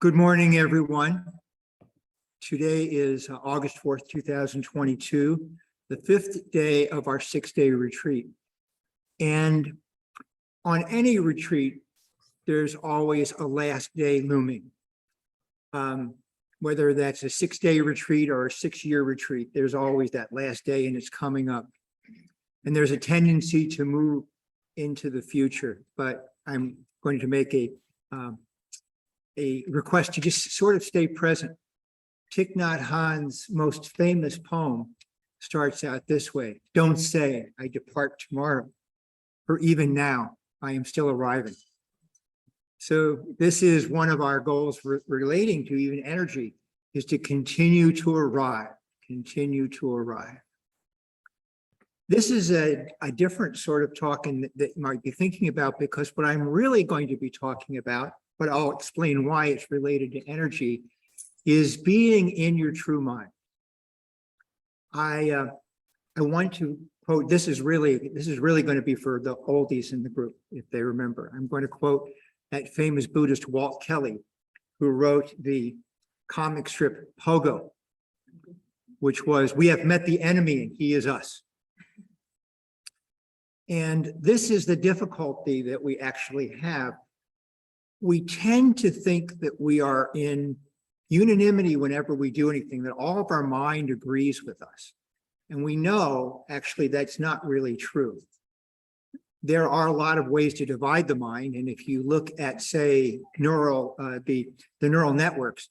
Good morning, everyone. Today is August 4th, 2022, the fifth day of our six-day retreat. And on any retreat, there's always a last day looming. Whether that's a six-day retreat or a six-year retreat, there's always that last day and it's coming up. And there's a tendency to move into the future, but I'm going to make a request to just sort of stay present. Thich Nhat Hanh's most famous poem starts out this way: "Don't say I depart tomorrow, for even now I am still arriving." So this is one of our goals relating to even energy, is to continue to arrive, continue to arrive. This is a different sort of talking that you might be thinking about, because what I'm really going to be talking about, but I'll explain why it's related to energy, is being in your true mind. I want to quote, this is really going to be for the oldies in the group, if they remember. I'm going to quote that famous Buddhist Walt Kelly, who wrote the comic strip Pogo, which was, "We have met the enemy and he is us." And this is the difficulty that we actually have. We tend to think that we are in unanimity whenever we do anything, that all of our mind agrees with us. And we know actually that's not really true. There are a lot of ways to divide the mind. And if you look at, say, the neural networks,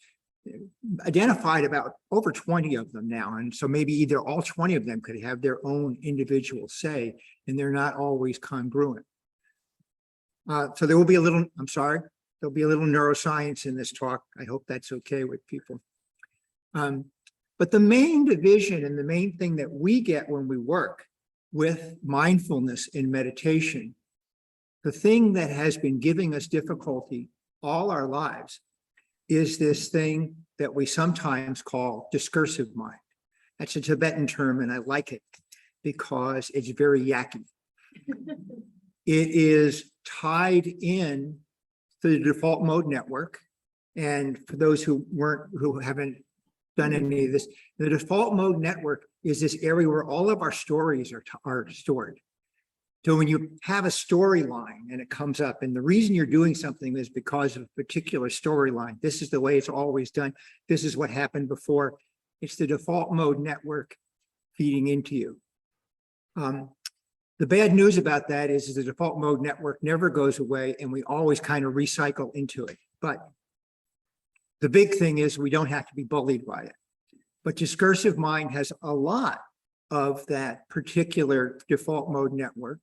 identified about over 20 of them now. And so maybe either all 20 of them could have their own individual say, and they're not always congruent. So there will be a little, I'm sorry, there'll be a little neuroscience in this talk. I hope that's okay with people. But the main division and the main thing that we get when we work with mindfulness in meditation, the thing that has been giving us difficulty all our lives, is this thing that we sometimes call discursive mind. That's a Tibetan term, and I like it because it's very yucky. It is tied in to the default mode network. And for those who haven't done any of this, the default mode network is this area where all of our stories are stored. So when you have a storyline and it comes up, and the reason you're doing something is because of a particular storyline, this is the way it's always done, this is what happened before, it's the default mode network feeding into you. The bad news about that is the default mode network never goes away, and we always kind of recycle into it. But the big thing is we don't have to be bullied by it. But discursive mind has a lot of that particular default mode network.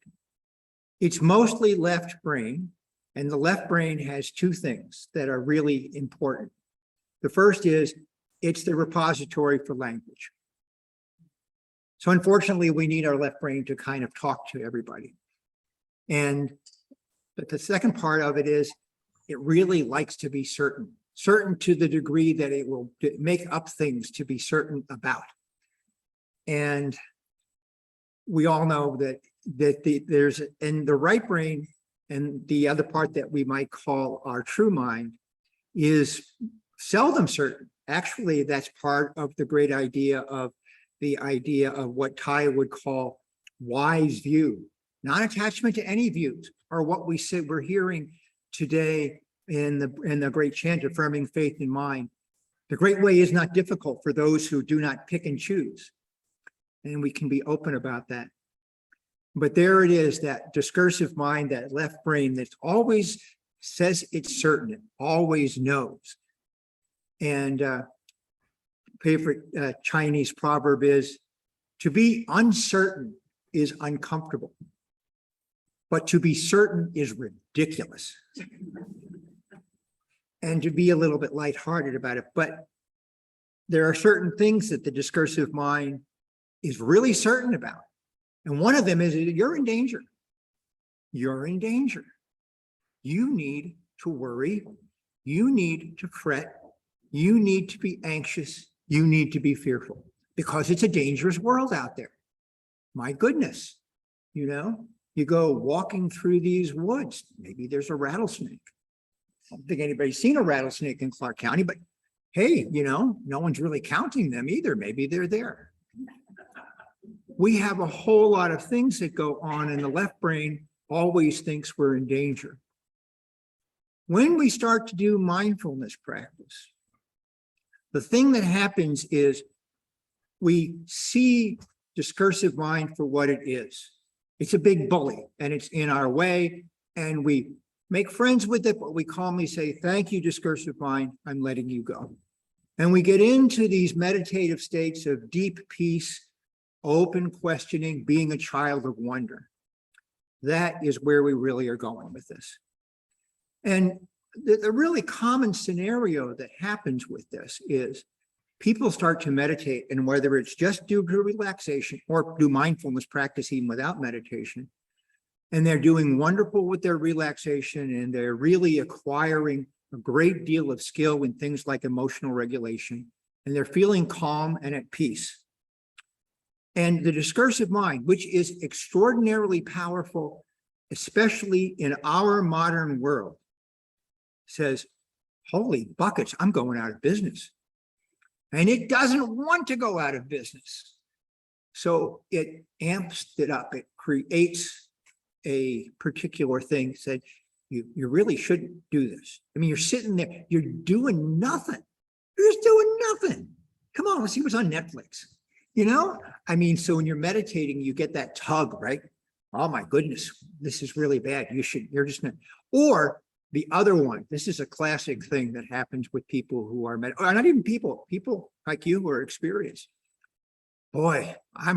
It's mostly left brain, and the left brain has two things that are really important. The first is it's the repository for language. So unfortunately, we need our left brain to kind of talk to everybody. But the second part of it is it really likes to be certain to the degree that it will make up things to be certain about. And we all know that there's in the right brain, and the other part that we might call our true mind is seldom certain. Actually, that's part of the great idea of what Thay would call wise view, non-attachment to any views, or what we're hearing today in the great chant, affirming faith in mind. The great way is not difficult for those who do not pick and choose. And we can be open about that. But there it is, that discursive mind, that left brain that always says it's certain, it always knows. And favorite Chinese proverb is, to be uncertain is uncomfortable, but to be certain is ridiculous. And to be a little bit lighthearted about it. But there are certain things that the discursive mind is really certain about. And one of them is you're in danger. You're in danger. You need to worry. You need to fret. You need to be anxious. You need to be fearful, because it's a dangerous world out there. My goodness, you go walking through these woods, maybe there's a rattlesnake. I don't think anybody's seen a rattlesnake in Clark County, but hey, no one's really counting them either. Maybe they're there. We have a whole lot of things that go on, and the left brain always thinks we're in danger. When we start to do mindfulness practice, the thing that happens is we see discursive mind for what it is. It's a big bully, and it's in our way, and we make friends with it, but we calmly say, thank you, discursive mind, I'm letting you go. And we get into these meditative states of deep peace, open questioning, being a child of wonder. That is where we really are going with this. And the really common scenario that happens with this is people start to meditate, and whether it's just due to relaxation or do mindfulness practice even without meditation, and they're doing wonderful with their relaxation, and they're really acquiring a great deal of skill in things like emotional regulation, and they're feeling calm and at peace. And the discursive mind, which is extraordinarily powerful, especially in our modern world, says, holy buckets, I'm going out of business. And it doesn't want to go out of business. So it amps it up. It creates a particular thing, said, you really shouldn't do this. I mean, you're sitting there, you're doing nothing. You're just doing nothing. Come on, let's see what's on Netflix. I mean, so when you're meditating, you get that tug, right? Oh my goodness, this is really bad. You're just not. Or the other one, this is a classic thing that happens with people who are, or not even people like you who are experienced. Boy, I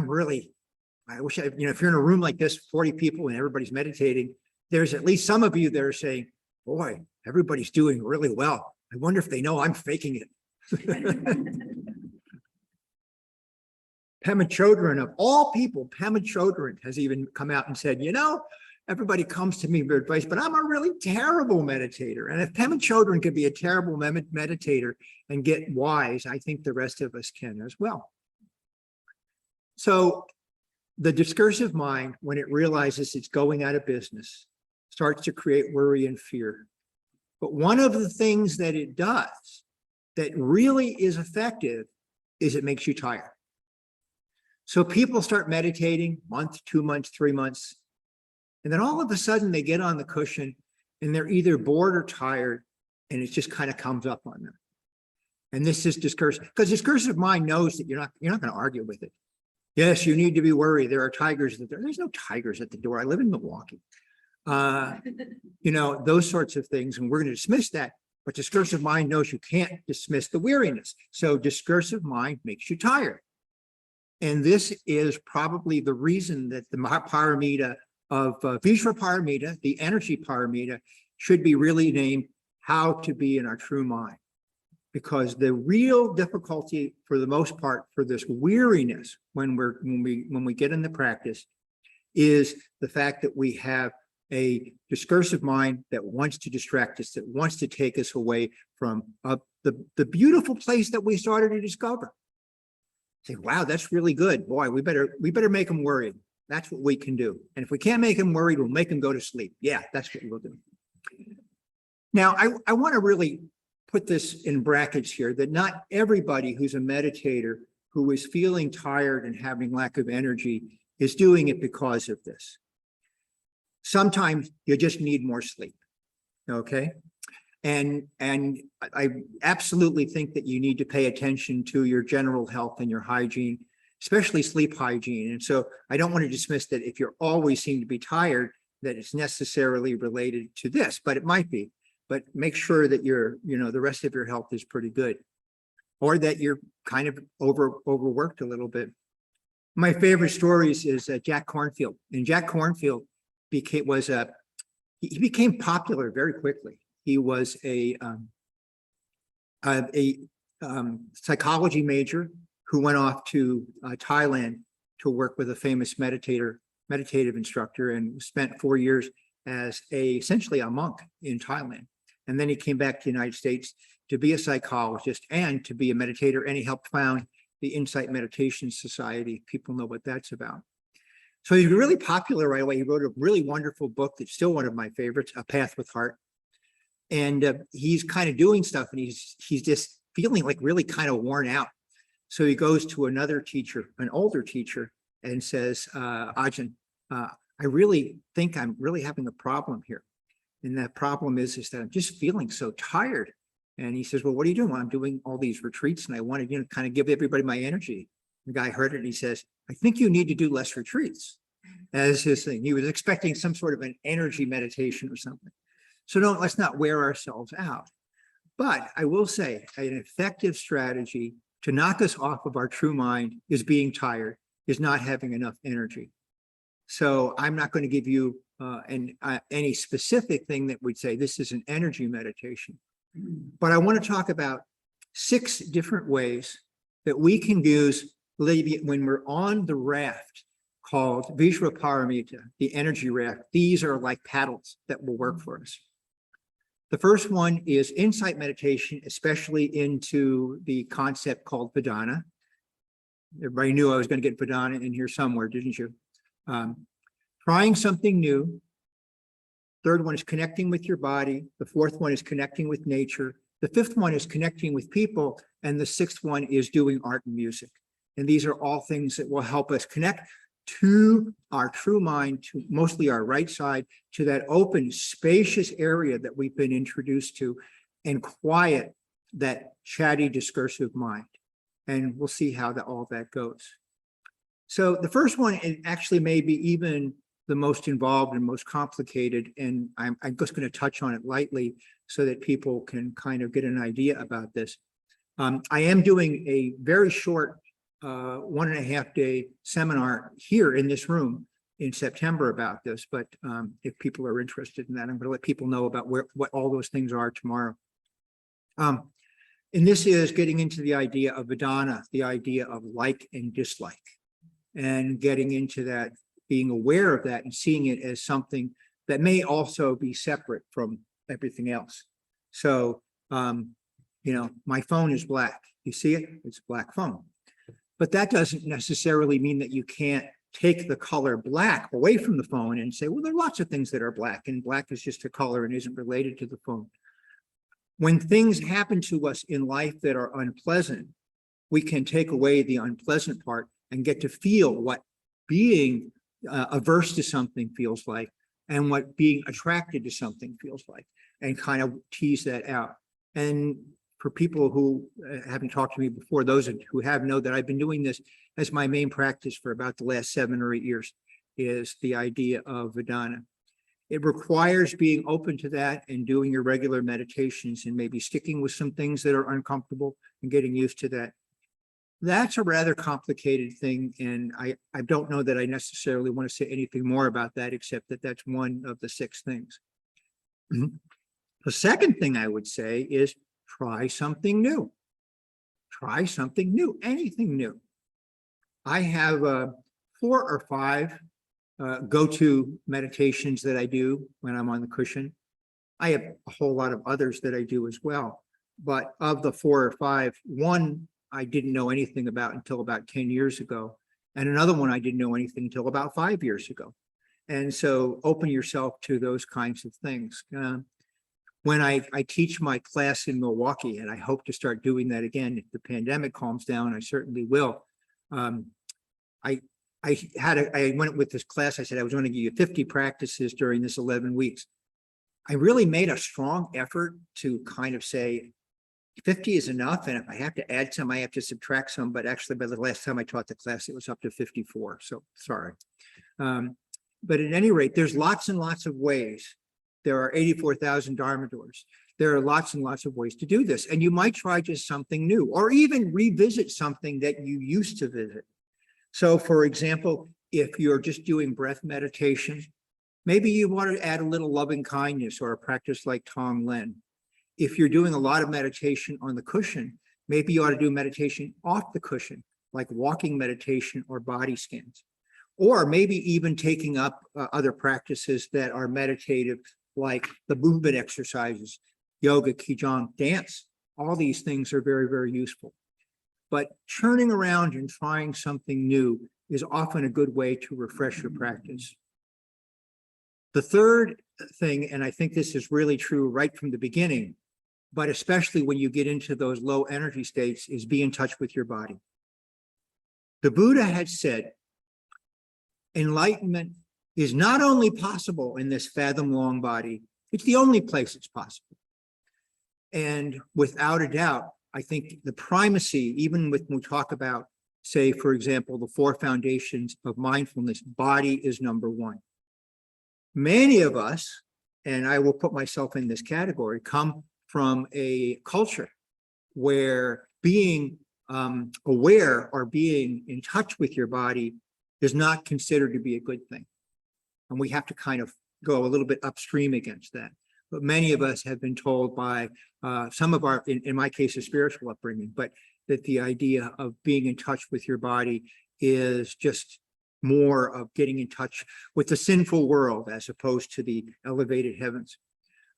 wish if you're in a room like this, 40 people and everybody's meditating, there's at least some of you that are saying, boy, everybody's doing really well. I wonder if they know I'm faking it. Pema Chodron, of all people, Pema Chodron has even come out and said, everybody comes to me for advice, but I'm a really terrible meditator. And if Pema Chodron could be a terrible meditator and get wise, I think the rest of us can as well. So the discursive mind, when it realizes it's going out of business, starts to create worry and fear. But one of the things that it does that really is effective is it makes you tired. So people start meditating month, 2 months, 3 months, and then all of a sudden they get on the cushion and they're either bored or tired, and it just kind of comes up on them. And this is discursive, because discursive mind knows that you're not going to argue with it. Yes, you need to be worried. There are tigers at the door. There's no tigers at the door. I live in Milwaukee. Those sorts of things, and we're going to dismiss that. But discursive mind knows you can't dismiss the weariness. So discursive mind makes you tired. And this is probably the reason that the Paramita of Vishwa Paramita, the energy Paramita, should be really named How to Be in Our True Mind. Because the real difficulty, for the most part, for this weariness when we get in the practice is the fact that we have a discursive mind that wants to distract us, that wants to take us away from the beautiful place that we started to discover. Say, wow, that's really good. Boy, we better make them worried. That's what we can do. And if we can't make them worried, we'll make them go to sleep. Yeah, that's what we'll do. Now, I want to really put this in brackets here, that not everybody who's a meditator who is feeling tired and having lack of energy is doing it because of this. Sometimes you just need more sleep, okay? And I absolutely think that you need to pay attention to your general health and your hygiene, especially sleep hygiene. And so I don't want to dismiss that if you always seem to be tired, that it's necessarily related to this, but it might be. But make sure that the rest of your health is pretty good, or that you're kind of overworked a little bit. My favorite stories is Jack Kornfield, and Jack Kornfield became popular very quickly. He was a psychology major who went off to Thailand to work with a famous meditative instructor, and spent 4 years as essentially a monk in Thailand. And then he came back to the United States to be a psychologist and to be a meditator, and he helped found the Insight Meditation Society. People know what that's about. So he's really popular right away. He wrote a really wonderful book that's still one of my favorites, A Path with Heart. And he's kind of doing stuff, and he's just feeling like really kind of worn out. So he goes to another teacher, an older teacher, and says, Ajahn, I really think I'm really having a problem here. And that problem is that I'm just feeling so tired. And he says, well, what are you doing? Well, I'm doing all these retreats, and I want to, kind of give everybody my energy. The guy heard it, and he says, I think you need to do less retreats. As his thing. He was expecting some sort of an energy meditation or something. So let's not wear ourselves out. But I will say an effective strategy to knock us off of our true mind is being tired, is not having enough energy. So I'm not going to give you any specific thing that would say this is an energy meditation. But I want to talk about 6 different ways that we can use when we're on the raft called Vishva Paramita, the energy raft. These are like paddles that will work for us. The first one is insight meditation, especially into the concept called Vedana. Everybody knew I was going to get Vedana in here somewhere, didn't you? Trying something new. Third one is connecting with your body. The fourth one is connecting with nature. The fifth one is connecting with people. And the sixth one is doing art and music. And these are all things that will help us connect to our true mind, to mostly our right side, to that open, spacious area that we've been introduced to, and quiet that chatty, discursive mind. And we'll see how all that goes. So the first one actually may be even the most involved and most complicated, and I'm just going to touch on it lightly so that people can kind of get an idea about this. I am doing a very short 1.5 day seminar here in this room in September about this, but if people are interested in that, I'm going to let people know about what all those things are tomorrow. And this is getting into the idea of Vedana, the idea of like and dislike, and getting into that, being aware of that and seeing it as something that may also be separate from everything else. So, my phone is black. You see it? It's a black phone. But that doesn't necessarily mean that you can't take the color black away from the phone and say, well, there are lots of things that are black, and black is just a color and isn't related to the phone. When things happen to us in life that are unpleasant, we can take away the unpleasant part and get to feel what being averse to something feels like, and what being attracted to something feels like, and kind of tease that out. And for people who haven't talked to me before, those who have know that I've been doing this as my main practice for about the last 7 or 8 years, is the idea of Vedana. It requires being open to that and doing your regular meditations and maybe sticking with some things that are uncomfortable and getting used to that. That's a rather complicated thing, and I don't know that I necessarily want to say anything more about that, except that that's one of the 6 things. The second thing I would say is try something new. Try something new, anything new. I have 4 or 5 go-to meditations that I do when I'm on the cushion. I have a whole lot of others that I do as well. But of the 4 or 5, one I didn't know anything about until about 10 years ago. And another one I didn't know anything until about 5 years ago. And so open yourself to those kinds of things. When I teach my class in Milwaukee, and I hope to start doing that again if the pandemic calms down, I certainly will. I went with this class. I said I was going to give you 50 practices during this 11 weeks. I really made a strong effort to kind of say 50 is enough, and if I have to add some, I have to subtract some. But actually, by the last time I taught the class, it was up to 54. So sorry. But at any rate, there's lots and lots of ways. There are 84,000 Dharma doors. There are lots and lots of ways to do this. And you might try just something new, or even revisit something that you used to visit. So for example, if you're just doing breath meditation, maybe you want to add a little loving kindness or a practice like Tonglen. If you're doing a lot of meditation on the cushion, maybe you ought to do meditation off the cushion, like walking meditation or body scans. Or maybe even taking up other practices that are meditative, like the movement exercises, yoga, qigong, dance. All these things are very, very useful. But turning around and trying something new is often a good way to refresh your practice. The third thing, and I think this is really true right from the beginning, but especially when you get into those low energy states, is be in touch with your body. The Buddha had said, enlightenment is not only possible in this fathom-long body, it's the only place it's possible. And without a doubt, I think the primacy, even when we talk about, say, for example, the 4 foundations of mindfulness, body is number 1. Many of us, and I will put myself in this category, come from a culture where being aware or being in touch with your body is not considered to be a good thing. And we have to kind of go a little bit upstream against that. But many of us have been told by some of our, in my case, a spiritual upbringing, but that the idea of being in touch with your body is just more of getting in touch with the sinful world as opposed to the elevated heavens.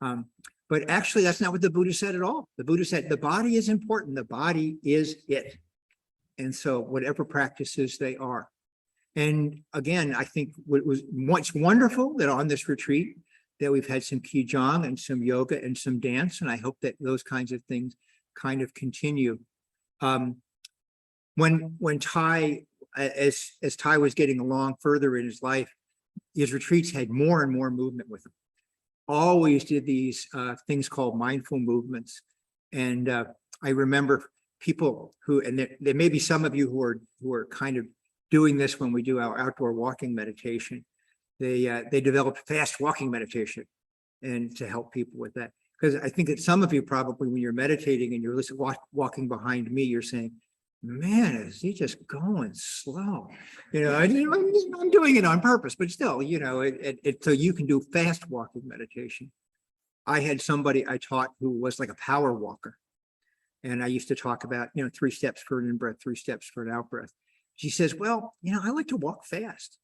But actually, that's not what the Buddha said at all. The Buddha said the body is important. The body is it. And so whatever practices they are. And again, I think what's wonderful that on this retreat that we've had some Qigong and some yoga and some dance, and I hope that those kinds of things kind of continue. When Ty, as Ty was getting along further in his life, his retreats had more and more movement with him. Always did these things called mindful movements. And I remember people who, and there may be some of you who are kind of doing this when we do our outdoor walking meditation. They developed fast walking meditation and to help people with that. Because I think that some of you probably, when you're meditating and you're listening, walking behind me, you're saying, man, is he just going slow? You know, I'm doing it on purpose, but still, you know, so you can do fast walking meditation. I had somebody I taught who was like a power walker. And I used to talk about, 3 steps for an in-breath, 3 steps for an out-breath. She says, well, I like to walk fast.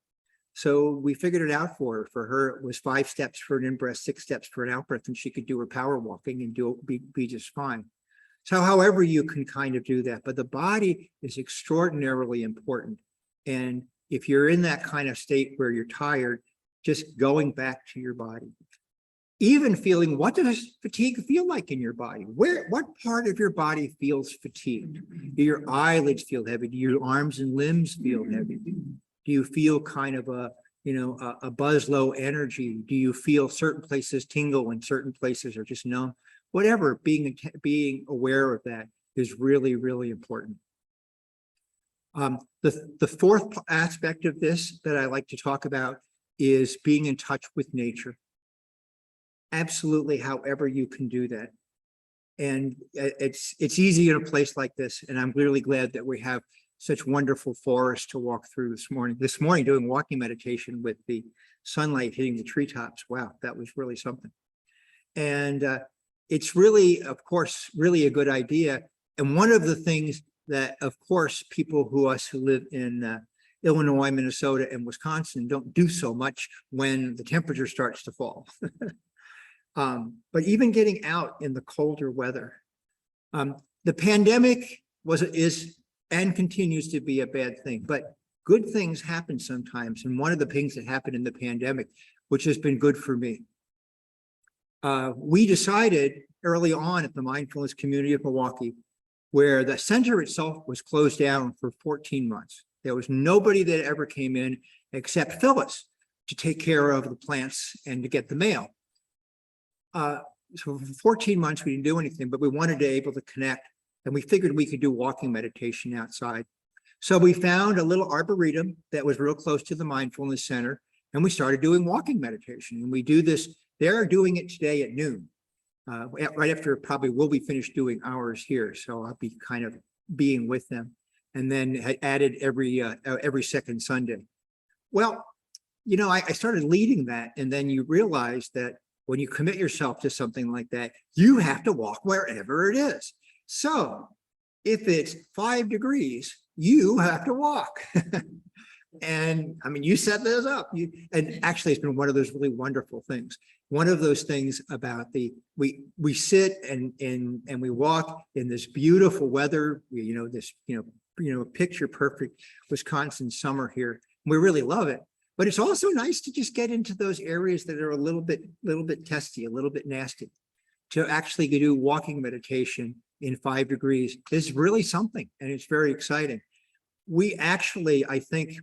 So we figured it out for her. For her, it was 5 steps for an in-breath, 6 steps for an out-breath, and she could do her power walking and be just fine. So however you can kind of do that, but the body is extraordinarily important. And if you're in that kind of state where you're tired, just going back to your body. Even feeling, what does fatigue feel like in your body? What part of your body feels fatigued? Do your eyelids feel heavy? Do your arms and limbs feel heavy? Do you feel kind of a buzz low energy? Do you feel certain places tingle and certain places are just numb? Whatever, being aware of that is really, really important. The 4th aspect of this that I like to talk about is being in touch with nature. Absolutely, however you can do that. And it's easy in a place like this. And I'm really glad that we have such wonderful forests to walk through this morning. This morning, doing walking meditation with the sunlight hitting the treetops. Wow, that was really something. And it's really, of course, really a good idea. And one of the things that, of course, people who live in Illinois, Minnesota, and Wisconsin don't do so much when the temperature starts to fall. But even getting out in the colder weather. The pandemic is and continues to be a bad thing, but good things happen sometimes. And one of the things that happened in the pandemic, which has been good for me, we decided early on at the mindfulness community of Milwaukee, where the center itself was closed down for 14 months. There was nobody that ever came in except Phyllis to take care of the plants and to get the mail. So for 14 months, we didn't do anything, but we wanted to be able to connect, and we figured we could do walking meditation outside. So we found a little arboretum that was real close to the mindfulness center, and we started doing walking meditation. And we do this, they're doing it today at noon, right after probably we'll be finished doing ours here. So I'll be kind of being with them, and then added every second Sunday. Well, I started leading that, and then you realize that when you commit yourself to something like that, you have to walk wherever it is. So if it's 5 degrees, you have to walk. And I mean, you set this up. And actually, it's been one of those really wonderful things. One of those things about we sit and we walk in this beautiful weather. This picture perfect Wisconsin summer here. We really love it. But it's also nice to just get into those areas that are a little bit testy, a little bit nasty. To actually do walking meditation in 5 degrees is really something, and it's very exciting. We actually, I think,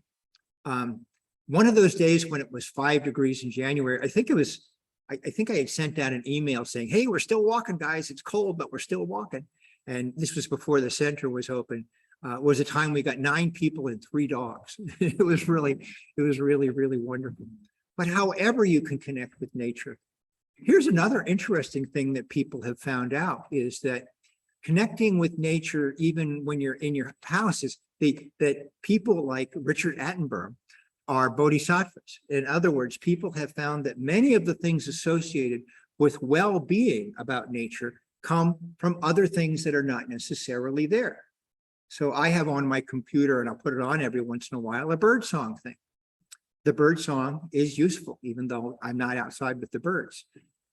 one of those days when it was 5 degrees in January, I think I had sent out an email saying, hey, we're still walking, guys. It's cold, but we're still walking. And this was before the center was open. Was a time we got 9 people and 3 dogs. It was really, really wonderful. But however you can connect with nature. Here's another interesting thing that people have found out is that connecting with nature, even when you're in your houses, that people like Richard Attenborough are bodhisattvas. In other words, people have found that many of the things associated with well-being about nature come from other things that are not necessarily there. So I have on my computer, and I'll put it on every once in a while, a bird song thing. The bird song is useful, even though I'm not outside with the birds.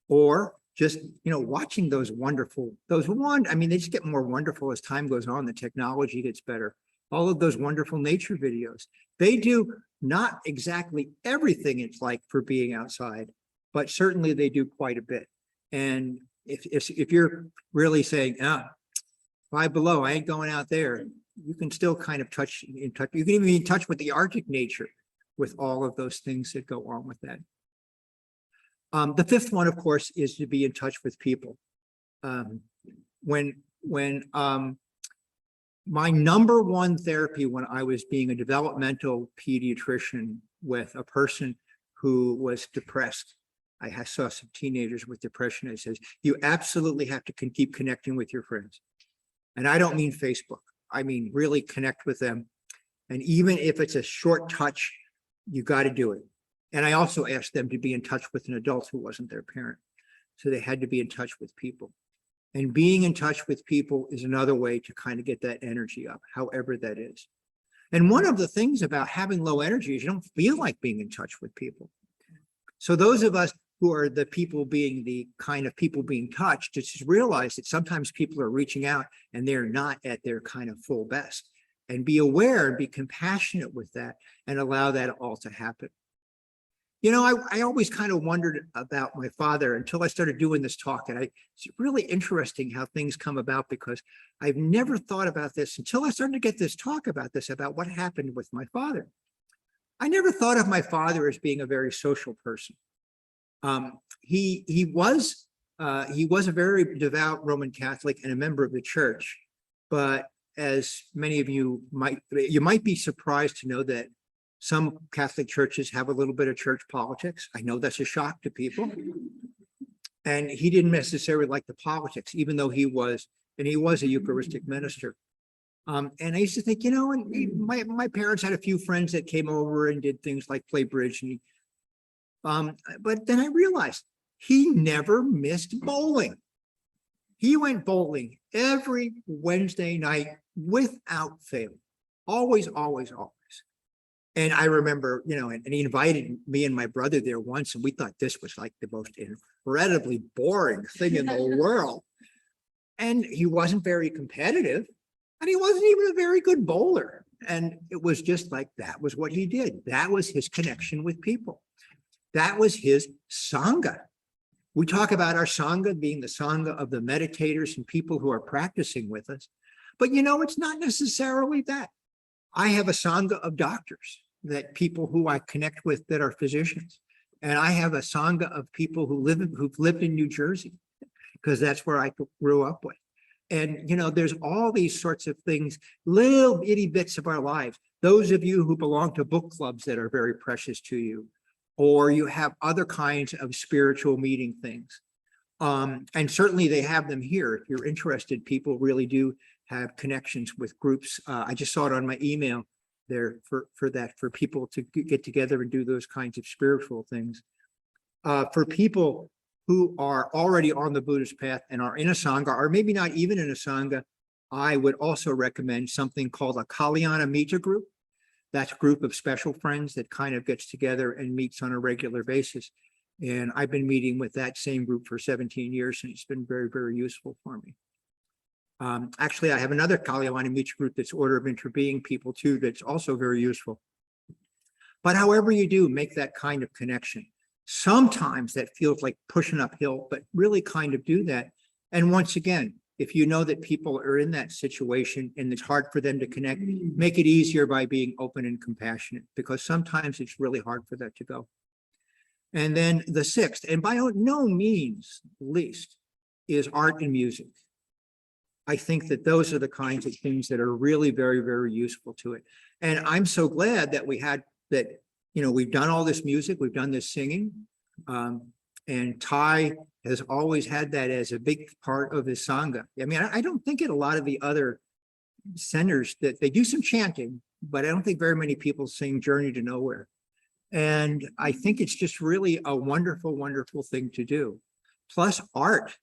Or just, watching those wonderful, I mean, they just get more wonderful as time goes on, the technology gets better. All of those wonderful nature videos. They do not exactly everything it's like for being outside, but certainly they do quite a bit. And if you're really saying, 5 below, I ain't going out there, you can still kind of you can even be in touch with the Arctic nature with all of those things that go on with that. The 5th one, of course, is to be in touch with people. When my number one therapy when I was being a developmental pediatrician with a person who was depressed, I saw some teenagers with depression, and it says, you absolutely have to keep connecting with your friends. And I don't mean Facebook. I mean, really connect with them. And even if it's a short touch, you got to do it. And I also asked them to be in touch with an adult who wasn't their parent. So they had to be in touch with people. And being in touch with people is another way to kind of get that energy up, however that is. And one of the things about having low energy is you don't feel like being in touch with people. So those of us who are the people being the kind of people being touched, just realize that sometimes people are reaching out and they're not at their kind of full best. And be aware and be compassionate with that and allow that all to happen. I always kind of wondered about my father until I started doing this talk. And it's really interesting how things come about, because I've never thought about this until I started to get this talk about this, about what happened with my father. I never thought of my father as being a very social person. He was a very devout Roman Catholic and a member of the church. But as many of you might be surprised to know that some Catholic churches have a little bit of church politics. I know that's a shock to people. And he didn't necessarily like the politics, even though he was a Eucharistic minister. And I used to think, and my parents had a few friends that came over and did things like play bridge. But then I realized he never missed bowling. He went bowling every Wednesday night without fail. Always, always, always. And I remember, and he invited me and my brother there once, and we thought this was like the most incredibly boring thing in the world. And he wasn't very competitive, and he wasn't even a very good bowler. And it was just like, that was what he did. That was his connection with people. That was his Sangha. We talk about our Sangha being the Sangha of the meditators and people who are practicing with us. But it's not necessarily that. I have a Sangha of doctors, that people who I connect with that are physicians. And I have a Sangha of people who've lived in New Jersey, because that's where I grew up with. And, there's all these sorts of things, little itty bits of our lives. Those of you who belong to book clubs that are very precious to you, or you have other kinds of spiritual meeting things. And certainly they have them here. If you're interested, people really do have connections with groups. I just saw it on my email there for people to get together and do those kinds of spiritual things. For people who are already on the Buddhist path and are in a Sangha, or maybe not even in a Sangha, I would also recommend something called a Kalyana group. That's a group of special friends that kind of gets together and meets on a regular basis. And I've been meeting with that same group for 17 years, and it's been very, very useful for me. Actually, I have another Kalyana group that's Order of Interbeing people too, that's also very useful. But however you do, make that kind of connection. Sometimes that feels like pushing uphill, but really kind of do that. And once again, if you know that people are in that situation and it's hard for them to connect, make it easier by being open and compassionate, because sometimes it's really hard for that to go. And then the sixth, and by no means least, is art and music. I think that those are the kinds of things that are really very, very useful to it. And I'm so glad that we had that, we've done all this music, we've done this singing. And Thai has always had that as a big part of his Sangha. I mean, I don't think in a lot of the other centers that they do some chanting, but I don't think very many people sing Journey to Nowhere. And I think it's just really a wonderful, wonderful thing to do. Plus art.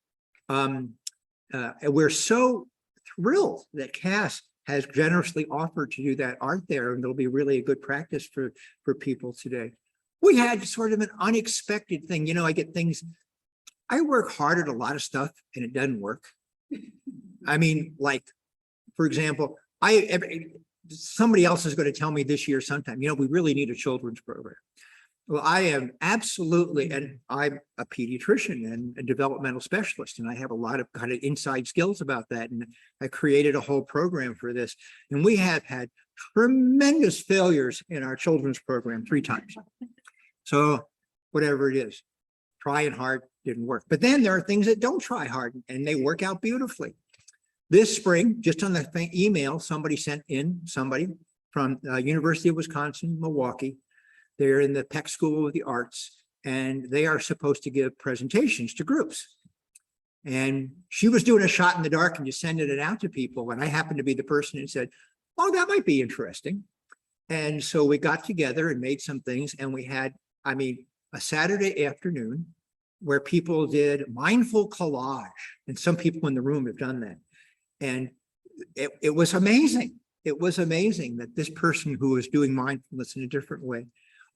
We're so thrilled that Cass has generously offered to do that art there, and it'll be really a good practice for people today. We had sort of an unexpected thing. I get things, I work hard at a lot of stuff and it doesn't work. I mean, like, for example, somebody else is going to tell me this year sometime, we really need a children's program. Well, I am absolutely, and I'm a pediatrician and a developmental specialist, and I have a lot of kind of inside skills about that. And I created a whole program for this. And we have had tremendous failures in our children's program 3 times. So whatever it is, trying hard didn't work. But then there are things that don't try hard and they work out beautifully. This spring, just on the email, somebody from University of Wisconsin, Milwaukee. They're in the Peck School of the Arts, and they are supposed to give presentations to groups. And she was doing a shot in the dark and just sending it out to people. And I happened to be the person who said, oh, that might be interesting. And so we got together and made some things, and we had, a Saturday afternoon where people did mindful collage, and some people in the room have done that. And it was amazing. It was amazing that this person who was doing mindfulness in a different way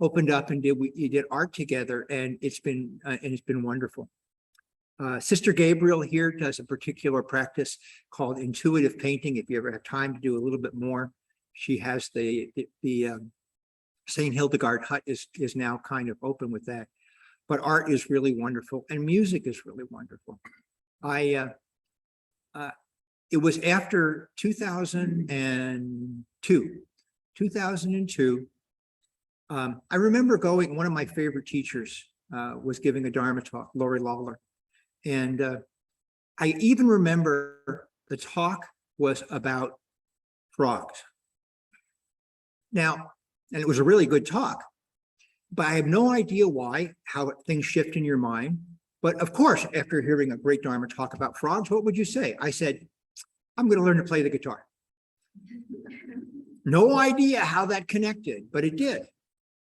opened up and did art together, and it's been wonderful. Sister Gabriel here does a particular practice called intuitive painting. If you ever have time to do a little bit more, she has the St. Hildegard hut is now kind of open with that. But art is really wonderful, and music is really wonderful. It was after 2002. I remember one of my favorite teachers was giving a Dharma talk, Lori Lawler. And I even remember the talk was about frogs. Now, and it was a really good talk, but I have no idea how things shift in your mind. But of course, after hearing a great Dharma talk about frogs, what would you say? I said, I'm going to learn to play the guitar. No idea how that connected, but it did.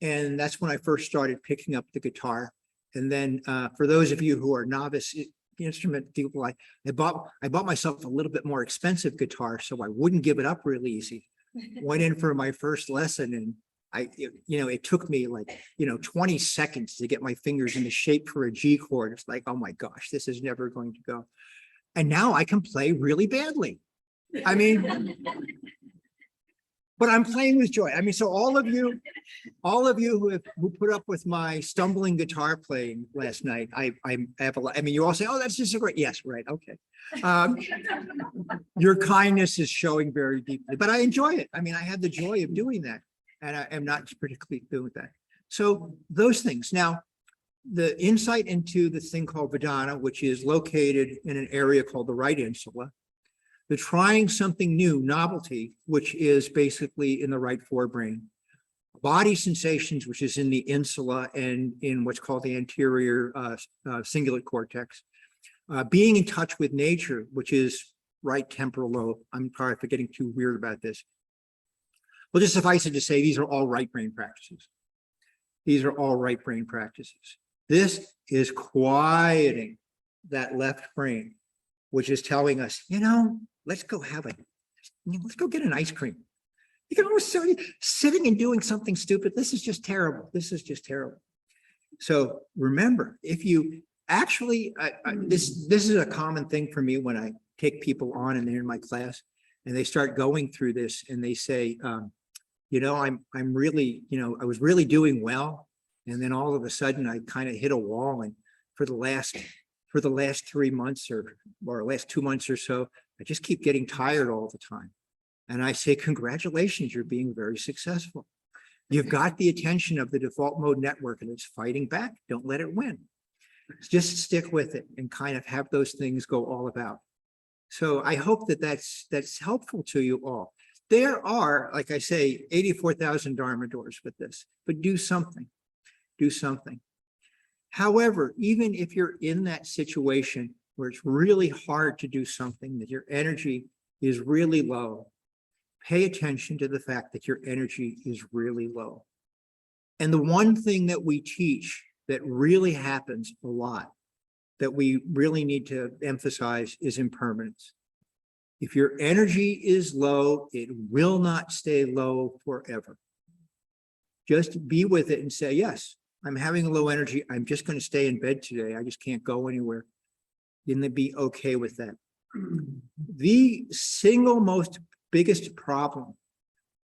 And that's when I first started picking up the guitar. And then for those of you who are novice instrument people, I bought myself a little bit more expensive guitar so I wouldn't give it up real easy. Went in for my first lesson, and it took me 20 seconds to get my fingers in the shape for a G chord. It's like, oh my gosh, this is never going to go. And now I can play really badly. But I'm playing with joy. So all of you who put up with my stumbling guitar playing last night, I have a lot. You all say, oh, that's just so great. Yes, right. Okay. Your kindness is showing very deeply, but I enjoy it. I had the joy of doing that, and I am not particularly doing that. So those things. Now, the insight into this thing called Vedana, which is located in an area called the right insula, the trying something new, novelty, which is basically in the right forebrain, body sensations, which is in the insula and in what's called the anterior cingulate cortex, being in touch with nature, which is right temporal lobe. I'm sorry for getting too weird about this. Well, just suffice it to say, these are all right brain practices. These are all right brain practices. This is quieting that left brain, which is telling us, let's go get an ice cream. You can always say, sitting and doing something stupid. This is just terrible. This is just terrible. So remember, if you actually, this is a common thing for me when I take people on and they're in my class and they start going through this and they say, I'm really, I was really doing well. And then all of a sudden I kind of hit a wall. And for the last 3 months or last 2 months or so, I just keep getting tired all the time. And I say, congratulations, you're being very successful. You've got the attention of the default mode network and it's fighting back. Don't let it win. Just stick with it and kind of have those things go all about. So I hope that that's helpful to you all. There are, like I say, 84,000 Dharma doors with this, but do something. Do something. However, even if you're in that situation where it's really hard to do something, that your energy is really low, pay attention to the fact that your energy is really low. And the one thing that we teach that really happens a lot, that we really need to emphasize, is impermanence. If your energy is low, it will not stay low forever. Just be with it and say, yes, I'm having a low energy. I'm just going to stay in bed today. I just can't go anywhere. And then be okay with that. The single most biggest problem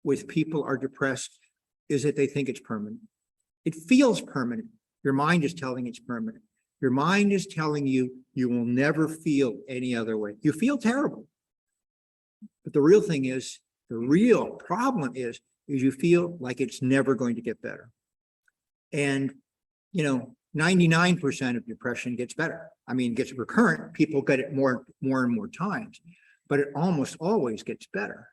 with people are depressed is that they think it's permanent. It feels permanent. Your mind is telling it's permanent. Your mind is telling you you will never feel any other way. You feel terrible. But the real thing is, the real problem is you feel like it's never going to get better. And, 99% of depression gets better. I mean, it gets recurrent. People get it more and more times, but it almost always gets better.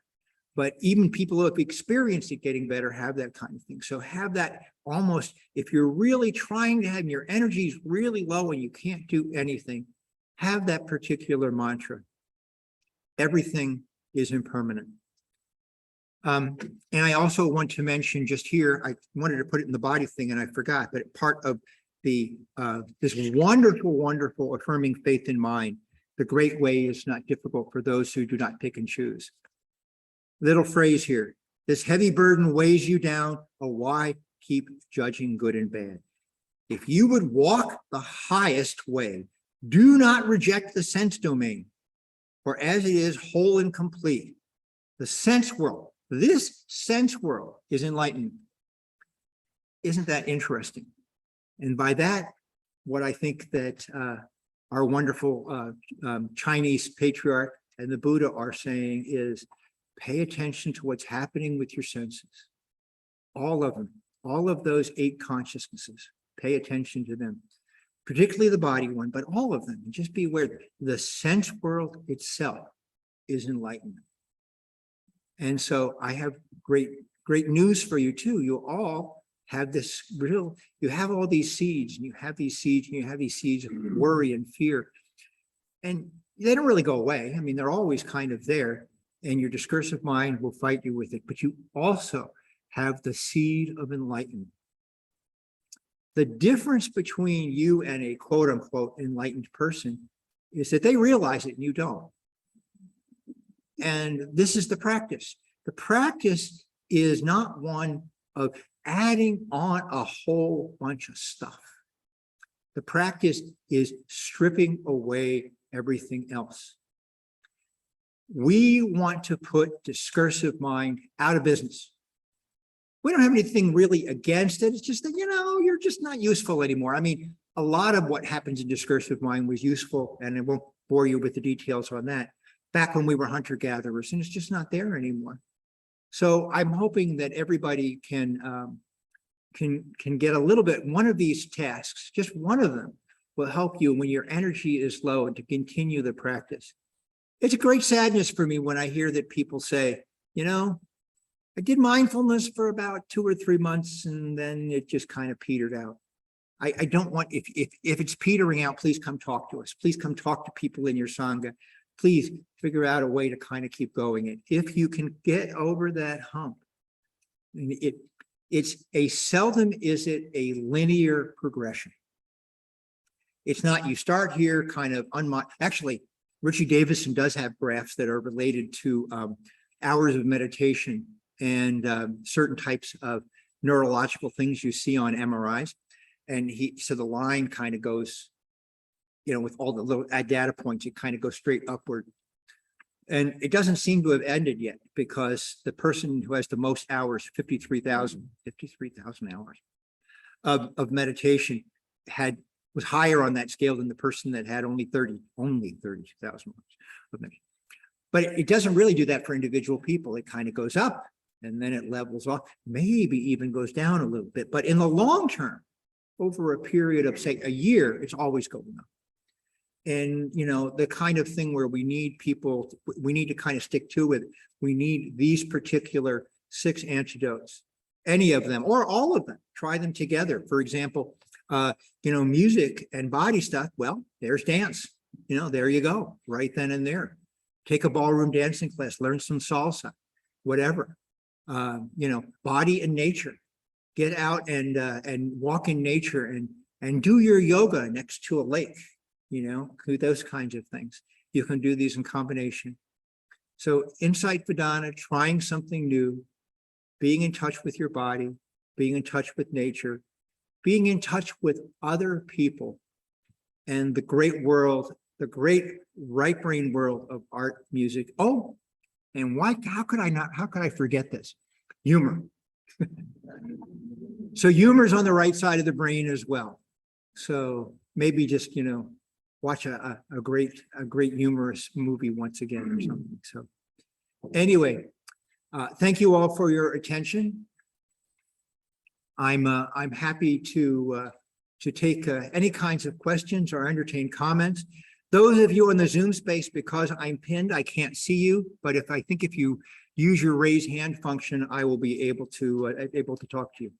But even people who have experienced it getting better have that kind of thing. So have that almost, if you're really trying to have your energy is really low and you can't do anything, have that particular mantra. Everything is impermanent. And I also want to mention just here, I wanted to put it in the body thing and I forgot, but part of the this wonderful, wonderful affirming faith in mind, the great way is not difficult for those who do not pick and choose. Little phrase here, this heavy burden weighs you down, oh, why keep judging good and bad? If you would walk the highest way, do not reject the sense domain, for as it is whole and complete, the sense world, this sense world is enlightenment. Isn't that interesting? And by that, what I think that our wonderful Chinese patriarch and the Buddha are saying is, pay attention to what's happening with your senses. All of them, all of those 8 consciousnesses, pay attention to them, particularly the body one, but all of them. And just be aware that the sense world itself is enlightenment. And so I have great news for you too. You all have this you have all these seeds, and you have these seeds, and you have these seeds of worry and fear. And they don't really go away. I mean, they're always kind of there, and your discursive mind will fight you with it. But you also have the seed of enlightenment. The difference between you and a quote unquote enlightened person is that they realize it and you don't. And this is the practice. The practice is not one of adding on a whole bunch of stuff. The practice is stripping away everything else. We want to put discursive mind out of business. We don't have anything really against it. It's just that, you're just not useful anymore. I mean, a lot of what happens in discursive mind was useful, and I won't bore you with the details on that, back when we were hunter-gatherers, and it's just not there anymore. So I'm hoping that everybody can get a little bit, one of these tasks, just one of them will help you when your energy is low and to continue the practice. It's a great sadness for me when I hear that people say, I did mindfulness for about 2 or 3 months and then it just kind of petered out. I don't want, if it's petering out, please come talk to us. Please come talk to people in your Sangha. Please figure out a way to kind of keep going. And if you can get over that hump, seldom is it a linear progression. It's not, you start here kind of actually, Richie Davison does have graphs that are related to hours of meditation and certain types of neurological things you see on MRIs. And so the line kind of goes, with all the little data points, it kind of goes straight upward. And it doesn't seem to have ended yet because the person who has the most hours, 53,000 hours of meditation was higher on that scale than the person that had only 32,000 hours of meditation. But it doesn't really do that for individual people. It kind of goes up and then it levels off, maybe even goes down a little bit. But in the long term, over a period of, say, a year, it's always going up. And, the kind of thing where we need to kind of stick to it. We need these particular 6 antidotes, any of them or all of them, try them together. For example, music and body stuff. Well, there's dance, there you go, right then and there. Take a ballroom dancing class, learn some salsa, whatever. Body and nature. Get out and walk in nature and do your yoga next to a lake, those kinds of things. You can do these in combination. So Insight Vedana, trying something new, being in touch with your body, being in touch with nature, being in touch with other people and the great world, the great right brain world of art, music. Oh, and how could I forget this? Humor. So humor is on the right side of the brain as well. So maybe just, watch a great humorous movie once again or something. So anyway, thank you all for your attention. I'm happy to take any kinds of questions or entertain comments. Those of you in the Zoom space, because I'm pinned, I can't see you. But if you use your raise hand function, I will be able to talk to you.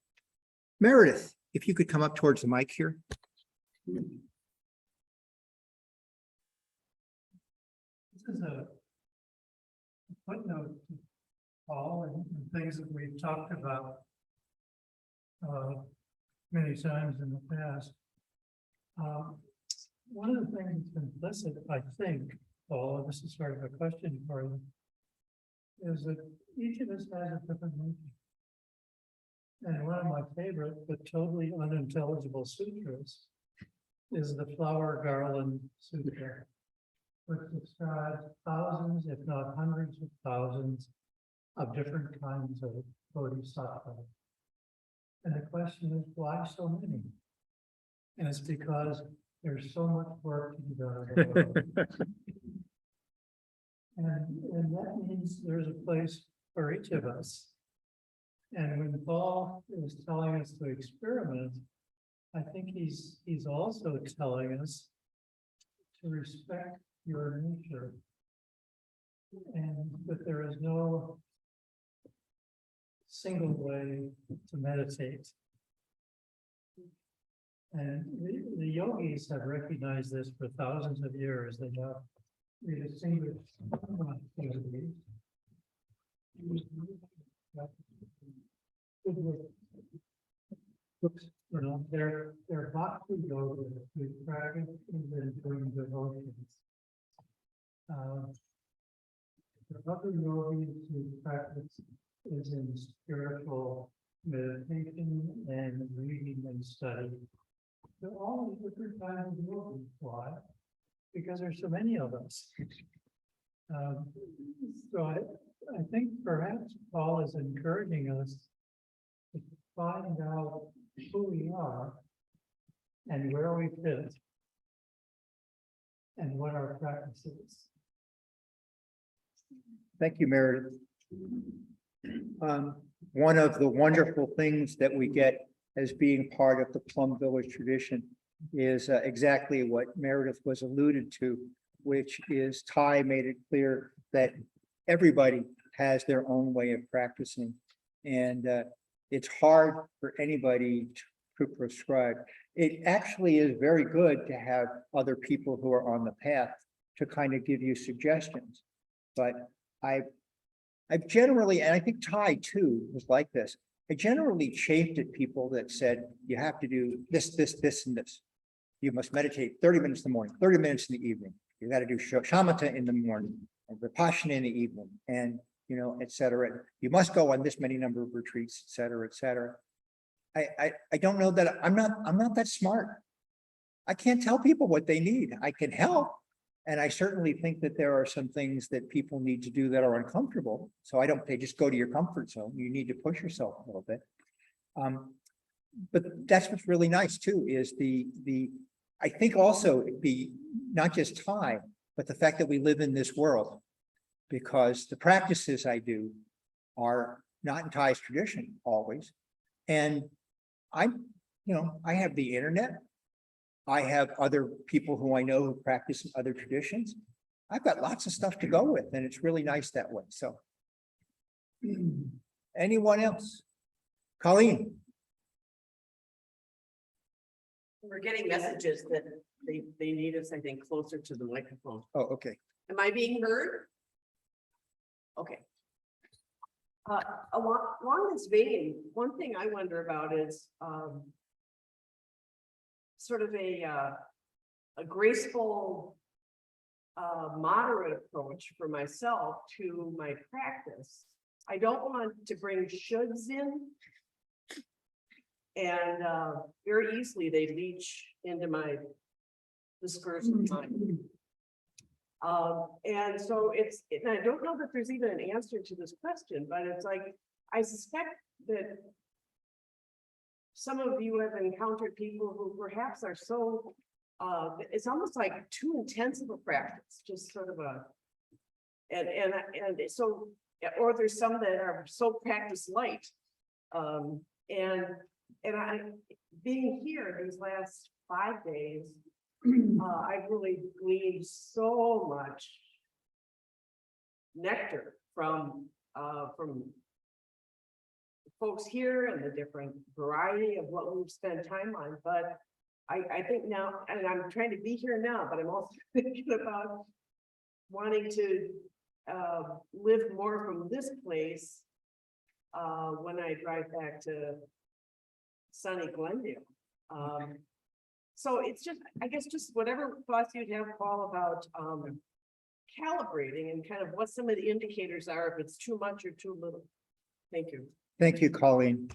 Meredith, if you could come up towards the mic here. This is a footnote to Paul and things that we've talked about many times in the past. One of the things that's implicit, I think, Paul, and this is sort of a question for you, is that each of us has a different nature. And one of my favorite, but totally unintelligible sutras is the Flower Garland Sutra, which describes thousands, if not hundreds of thousands, of different kinds of bodhisattvas. And the question is, why so many? And it's because there's so much work to be done. And that means there's a place for each of us. And when Paul is telling us to experiment, I think he's also telling us to respect your nature and that there is no single way to meditate. And the yogis have recognized this for thousands of years. They have distinguished activities. Their bhakti yoga we practice in doing devotions. The other yogis who practice is in spiritual meditation and reading and study. They're all different kinds of yogis. Why? Because there's so many of us. So I think perhaps Paul is encouraging us to find out who we are and where we fit and what our practice is. Thank you, Meredith. One of the wonderful things that we get as being part of the Plum Village tradition is exactly what Meredith was alluded to, which is Ty made it clear that everybody has their own way of practicing. And it's hard for anybody to prescribe. It actually is very good to have other people who are on the path to kind of give you suggestions. But I've generally, and I think Ty too was like this, I generally chafed at people that said, you have to do this, this, and this. You must meditate 30 minutes in the morning, 30 minutes in the evening. You got to do shamatha in the morning, and vipassana in the evening, and et cetera. You must go on this many number of retreats, et cetera, et cetera. I don't know that I'm not that smart. I can't tell people what they need. I can help, And I certainly think that there are some things that people need to do that are uncomfortable. So I don't, they just go to your comfort zone. You need to push yourself a little bit. But that's what's really nice too, is I think also the, not just time, but the fact that we live in this world, because the practices I do are not in Thai's tradition always. And I have the internet. I have other people who I know who practice in other traditions. I've got lots of stuff to go with, and it's really nice that way. So anyone else? Colleen? We're getting messages that they need us, I think, closer to the microphone. Oh, okay. Am I being heard? Okay. Along this vein, one thing I wonder about is sort of a graceful, moderate approach for myself to my practice. I don't want to bring shoulds in. And very easily they leach into my discursive mind. And so and I don't know that there's even an answer to this question, but it's like, I suspect that some of you have encountered people who perhaps are so, it's almost like too intense of a practice, just sort of and so, or there's some that are so practice light. And I, being here these last 5 days, I've really gleaned so much nectar from folks here and the different variety of what we've spent time on. But I think now, and I'm trying to be here now, but I'm also thinking about wanting to live more from this place when I drive back to sunny Glendale. So it's just, I guess, just whatever thoughts you'd have, Paul, about calibrating and kind of what some of the indicators are, if it's too much or too little. Thank you. Thank you, Colleen.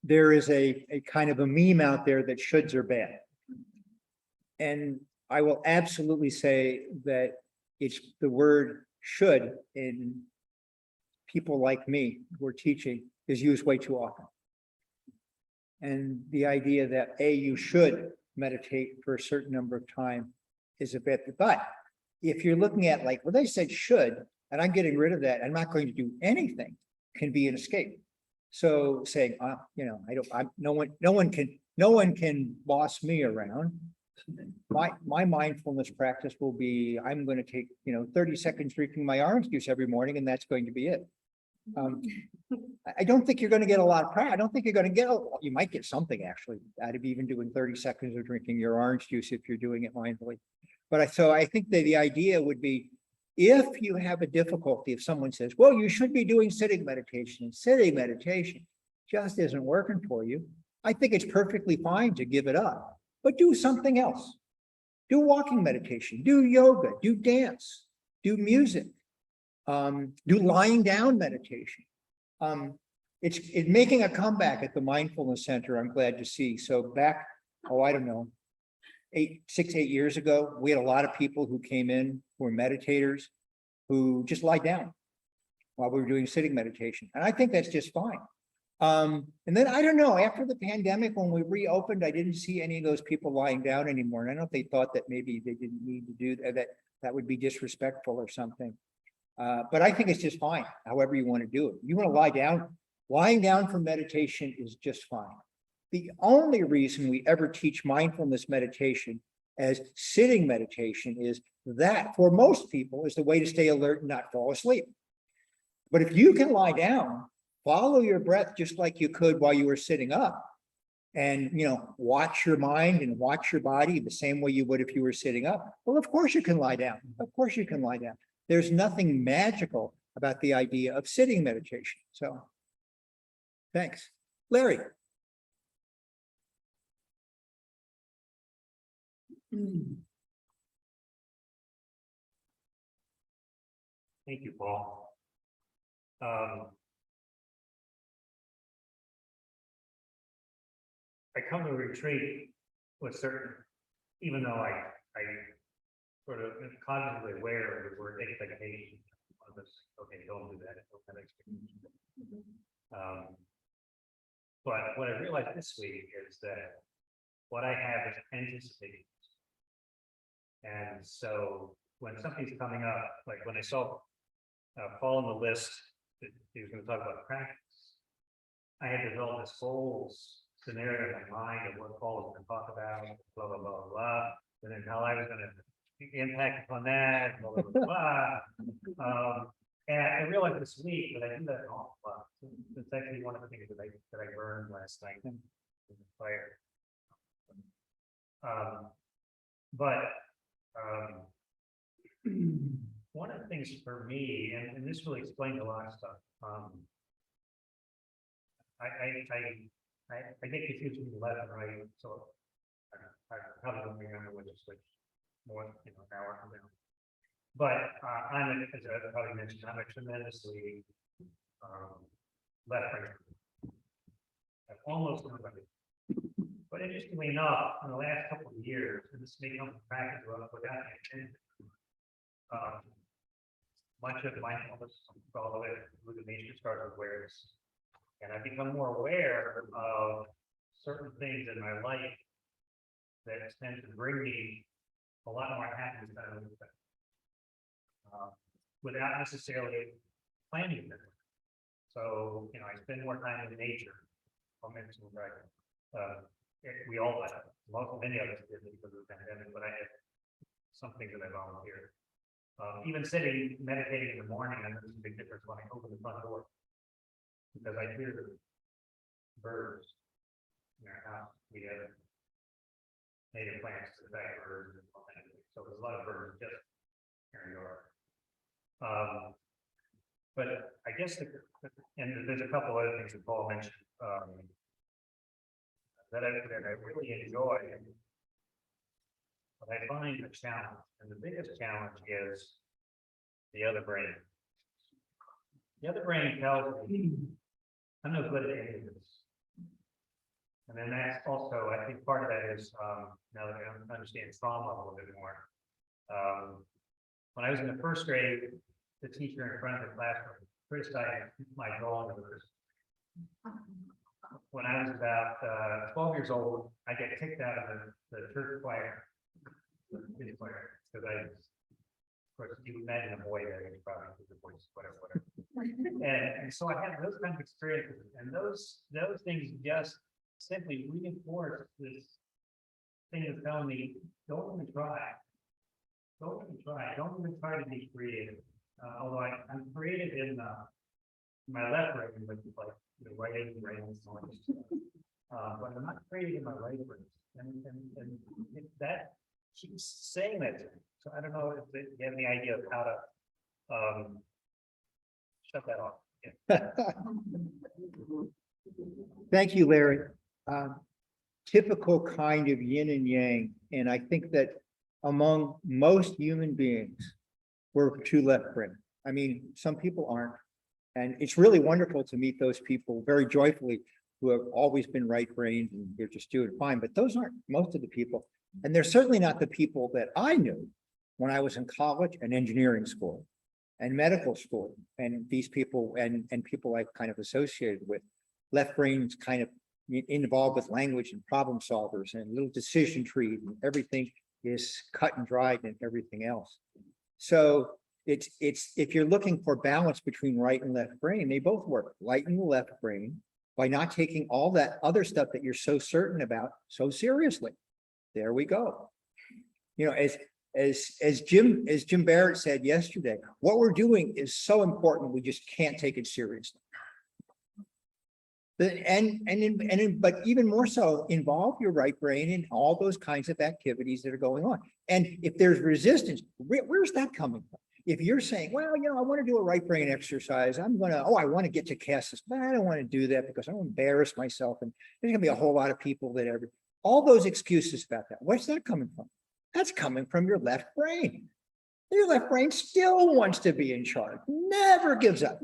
There is a kind of a meme out there that shoulds are bad. And I will absolutely say that it's the word should in people like me who are teaching is used way too often. And the idea that you should meditate for a certain number of time is a bit, but if you're looking at like, well, they said should, and I'm getting rid of that, I'm not going to do anything, can be an escape. So saying, no one can boss me around. My mindfulness practice will be, I'm going to take, 30 seconds drinking my orange juice every morning, and that's going to be it. I don't think you're going to get a lot of practice. I don't think you're going to get, you might get something actually out of even doing 30 seconds of drinking your orange juice if you're doing it mindfully. But so I think that the idea would be, if you have a difficulty, if someone says, well, you should be doing sitting meditation, and sitting meditation just isn't working for you, I think it's perfectly fine to give it up, but do something else. Do walking meditation, do yoga, do dance, do music. Do lying down meditation. It's making a comeback at the Mindfulness Center, I'm glad to see. So back, I don't know, 6, 8 years ago, we had a lot of people who came in who were meditators who just lie down while we were doing sitting meditation. And I think that's just fine. And then I don't know, after the pandemic, when we reopened, I didn't see any of those people lying down anymore. And I don't know if they thought that maybe they didn't need to do that would be disrespectful or something. But I think it's just fine, however you want to do it. You want to lie down, lying down for meditation is just fine. The only reason we ever teach mindfulness meditation as sitting meditation is that for most people is the way to stay alert and not fall asleep. But if you can lie down, follow your breath just like you could while you were sitting up, and watch your mind and watch your body the same way you would if you were sitting up, well, of course you can lie down. Of course you can lie down. There's nothing magical about the idea of sitting meditation. So thanks. Larry. Thank you, Paul. I come to retreat with certain even though I sort of am cognitively aware of the word expectation, of this, okay, don't do that, don't have expectations. But what I realized this week is that what I have is anticipating. And so when something's coming up, like when I saw Paul on the list, that he was going to talk about practice, I had developed this whole scenario in my mind of what Paul was going to talk about, blah, blah, blah, blah, and then how I was going to impact upon that, blah, blah, blah, blah. And I realized this week that I do that an awful lot. It's actually one of the things that I burned last night in the fire. One of the things for me, and this really explained a lot of stuff. I get confused between left and right, so I probably don't remember which is which more, now or now. But I'm, as I probably mentioned, I'm a tremendously left-brainer. I've almost nobody. But interestingly enough, in the last couple of years, and this may come from practice without intent, much of mindfulness, all the way to the nature starts with awareness. And I've become more aware of certain things in my life that tend to bring me a lot more happiness than I would expect. Without necessarily planning it. So, I spend more time in nature. We all have, many of us did because of the pandemic, but I had some things that I volunteered. Even sitting, meditating in the morning, I notice a big difference when I open the front door. Because I hear the birds in our house. We have native plants to attract birds. So there's a lot of birds just here in York. But I guess, and there's a couple other things that Paul mentioned that I really enjoy. But I find a challenge, and the biggest challenge is the other brain. The other brain tells me I'm no good at any of this. And then that's also, I think part of that is, now that I understand trauma a little bit more. When I was in the first grade, the teacher in front of the classroom criticized my drawing of the Christmas. When I was about 12 years old, I got kicked out of the church choir, because of course, you imagine a boy that age, probably with the voice, whatever. And so I had those kinds of experiences, and those things just simply reinforce this thing that's telling me, don't even try. Don't even try. Don't even try to be creative. Although I'm creative in my left brain, which is like the right brain and so on. But I'm not creative in my right brain. And that keeps saying that to me. So I don't know if you have any idea of how to shut that off. Yeah. Thank you, Larry. Typical kind of yin and yang. And I think that among most human beings, we're too left brain. I mean, some people aren't. And it's really wonderful to meet those people very joyfully who have always been right brained and they're just doing fine. But those aren't most of the people. And they're certainly not the people that I knew when I was in college and engineering school and medical school. And these people and people I've kind of associated with, left brains kind of involved with language and problem solvers and little decision trees, and everything is cut and dried and everything else. So it's if you're looking for balance between right and left brain, they both work. Lighten the left brain by not taking all that other stuff that you're so certain about so seriously. There we go. As Jim Barrett said yesterday, what we're doing is so important, we just can't take it seriously. But even more so, involve your right brain in all those kinds of activities that are going on. And if there's resistance, where's that coming from? If you're saying, well, I want to do a right brain exercise, I want to get to cast this, but I don't want to do that because I'm embarrassed myself. And there's going to be a whole lot of people that all those excuses about that. Where's that coming from? That's coming from your left brain. Your left brain still wants to be in charge, never gives up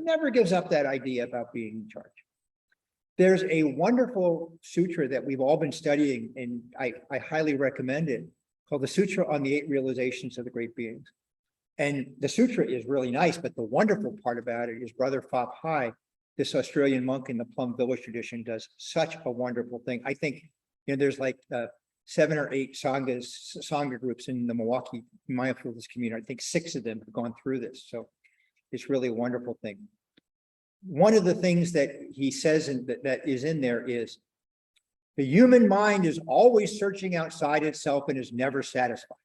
that idea about being in charge. There's a wonderful sutra that we've all been studying, and I highly recommend it, called the Sutra on the 8 Realizations of the Great Beings. And the sutra is really nice, but the wonderful part about it is Brother Phop Hai, this Australian monk in the Plum Village tradition, does such a wonderful thing. I think, there's like 7 or 8 Sangha groups in the Milwaukee mindfulness community. I think 6 of them have gone through this. So it's really a wonderful thing. One of the things that he says that is in there is the human mind is always searching outside itself and is never satisfied.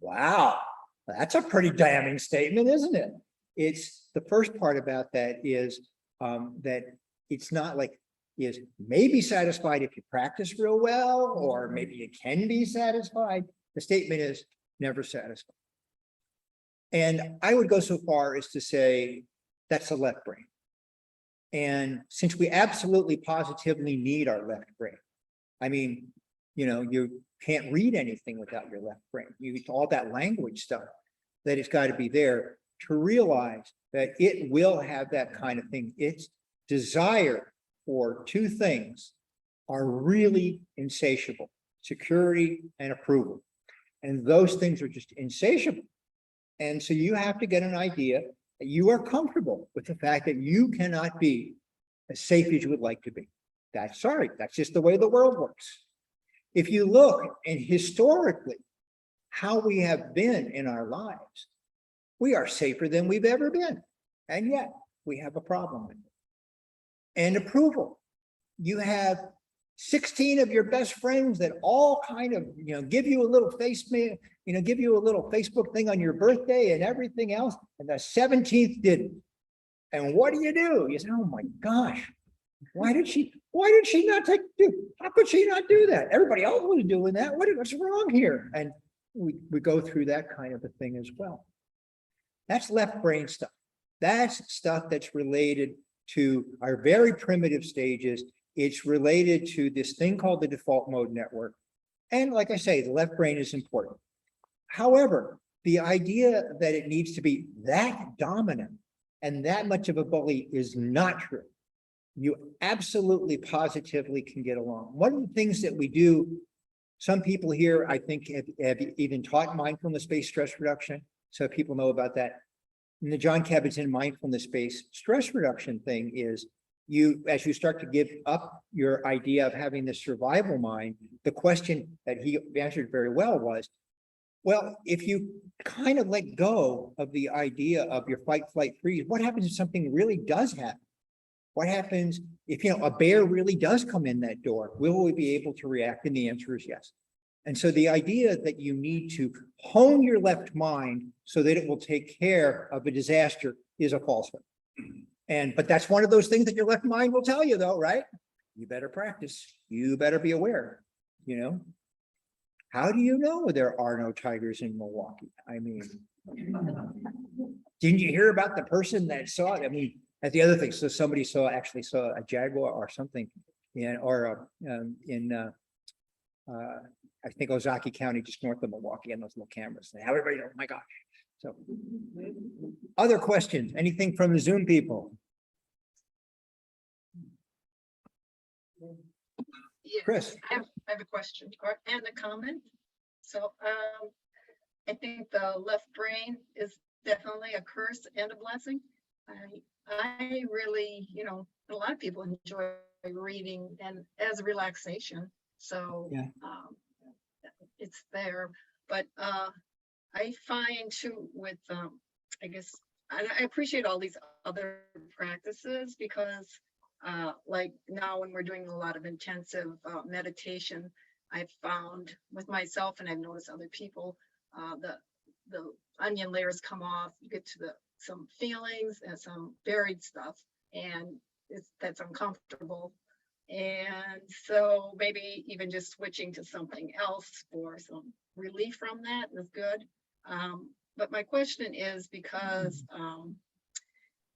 Wow, that's a pretty damning statement, isn't it? It's the first part about that is that it's not like is maybe satisfied if you practice real well, or maybe you can be satisfied. The statement is never satisfied. And I would go so far as to say that's the left brain. And since we absolutely positively need our left brain, I mean, you can't read anything without your left brain. You all that language stuff that it's got to be there to realize that it will have that kind of thing. Its desire for 2 things are really insatiable: security and approval. And those things are just insatiable. And so you have to get an idea that you are comfortable with the fact that you cannot be as safe as you would like to be. That's just the way the world works. If you look and historically how we have been in our lives, we are safer than we've ever been. And yet we have a problem with it. And approval. You have 16 of your best friends that all kind of, give you a little give you a little Facebook thing on your birthday and everything else. And the 17th didn't. And what do? You say, oh my gosh, why did she not how could she not do that? Everybody else was doing that. What's wrong here? And we go through that kind of a thing as well. That's left brain stuff. That's stuff that's related to our very primitive stages. It's related to this thing called the default mode network. And like I say, the left brain is important. However, the idea that it needs to be that dominant and that much of a bully is not true. You absolutely positively can get along. One of the things that we do, some people here, I think, have even taught mindfulness-based stress reduction. So people know about that. In the John Kabat-Zinn mindfulness-based stress reduction thing is as you start to give up your idea of having this survival mind, the question that he answered very well was, well, if you kind of let go of the idea of your fight, flight, freeze, what happens if something really does happen? What happens if, a bear really does come in that door? Will we be able to react? And the answer is yes. And so the idea that you need to hone your left mind so that it will take care of a disaster is a falsehood. But that's one of those things that your left mind will tell you, though, right? You better practice. You better be aware, How do you know there are no tigers in Milwaukee? I mean, didn't you hear about the person that saw it? I mean, that's the other thing. So somebody actually saw a jaguar or something, I think Ozaki County, just north of Milwaukee, and those little cameras. And everybody, oh my gosh. So, other questions? Anything from the Zoom people? Yeah, Chris? I have a question and a comment. So I think the left brain is definitely a curse and a blessing. I really, a lot of people enjoy reading and as a relaxation. So yeah. It's there. But I find too with, I guess, I appreciate all these other practices because like now when we're doing a lot of intensive meditation, I've found with myself and I've noticed other people, the onion layers come off, you get to some feelings and some buried stuff, and that's uncomfortable. And so maybe even just switching to something else for some relief from that is good. But my question is because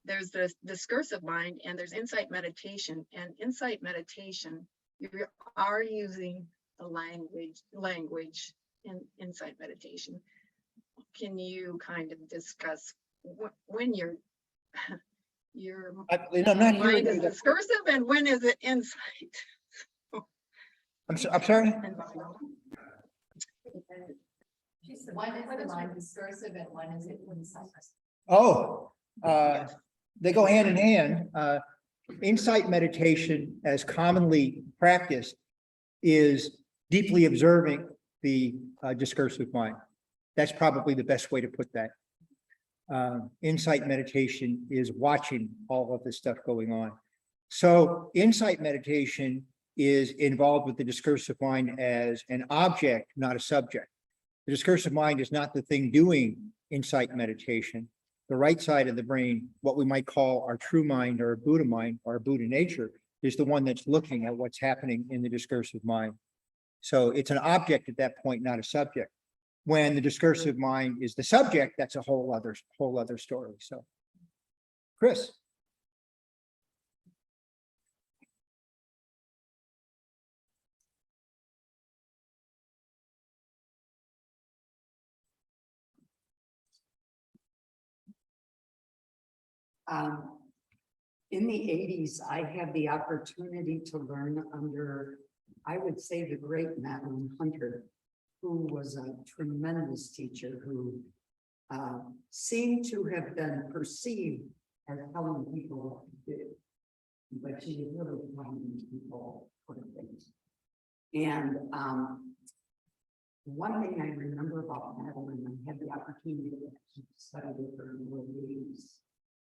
there's this discursive mind and there's insight meditation, and insight meditation, you are using the language in insight meditation. Can you kind of discuss when your I'm not hearing mind is you. discursive and when is it insight? I'm sorry. one is the mind discursive and one is it insight. Oh, they go hand in hand. Insight meditation, as commonly practiced, is deeply observing the discursive mind. That's probably the best way to put that. Insight meditation is watching all of this stuff going on. So insight meditation is involved with the discursive mind as an object, not a subject. The discursive mind is not the thing doing insight meditation. The right side of the brain, what we might call our true mind or Buddha mind or Buddha nature, is the one that's looking at what's happening in the discursive mind. So it's an object at that point, not a subject. When the discursive mind is the subject, that's a whole other story. So, Chris. In the 80s, I had the opportunity to learn under, I would say, the great Madeline Hunter, who was a tremendous teacher who seemed to have been perceived as telling people what to do. But she was really telling people what things. And one thing I remember about Madeline, I had the opportunity to study with her in the early 80s,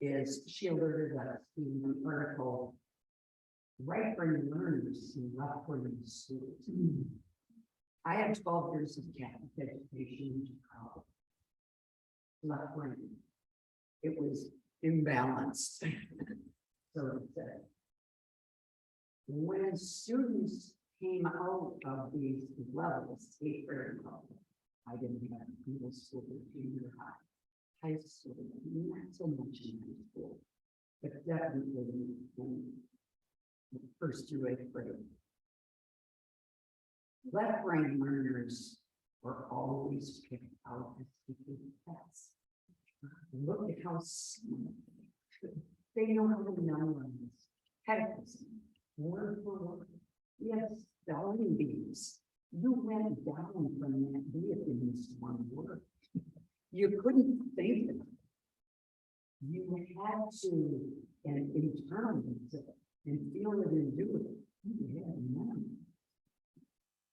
is she alerted us to an article, right brain learners and left brain students. I had 12 years of Catholic education to college. Left brain. It was imbalanced. So to say. When students came out of these levels, 8th grade level, I didn't have middle school or junior high school, not so much in high school, but definitely in the 1st through 8th grade. Left brain learners were always picked out as secret tests. Look at how smart they know how to memorize catechism, word for word. Yes, spelling bees. You went down from that bee if you missed one word. You couldn't think of it. You had to and internalize it and feel it and do it. You had none.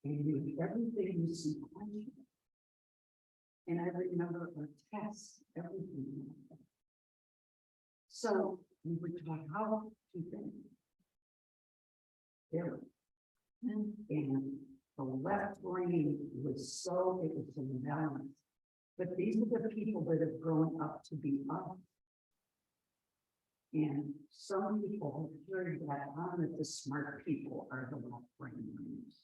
And you everything was sequential. And I remember our tests, everything like that. So we were taught how to think. There. And the left brain was so, it was imbalanced. But these are the people that have grown up to be us. And some people have carried that on, that the smart people are the left brain learners.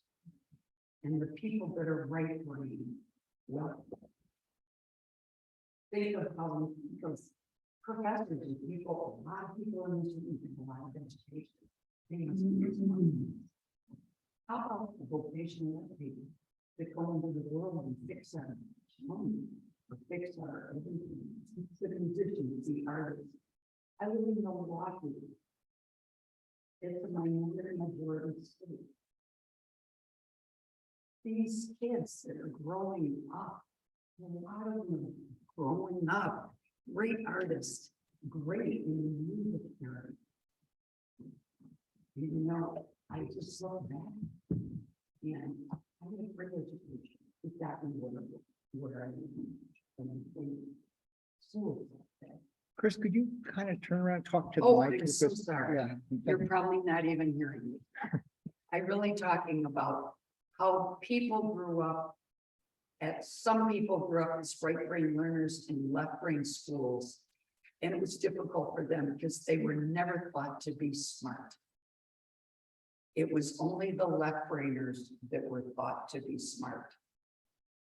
And the people that are right brain, well, think of how those professors and people, a lot of people in this room have a lot of education. They must be smart. How about the vocational people that go into the world and fix our money or fix our everything? The musicians, the artists. I live in Milwaukee. It's a minority majority state. These kids that are growing up, a lot of them growing up, great artists, great in the music area. You know, I just love that. And I had a great education. Exactly where I am. And schools like that. Chris, could you kind of turn around, and talk to the Oh, mic? I'm so sorry. Yeah. You're probably not even hearing me. I'm really talking about how people grew up. Some people grew up as right brain learners in left brain schools. And it was difficult for them because they were never thought to be smart. It was only the left brainers that were thought to be smart.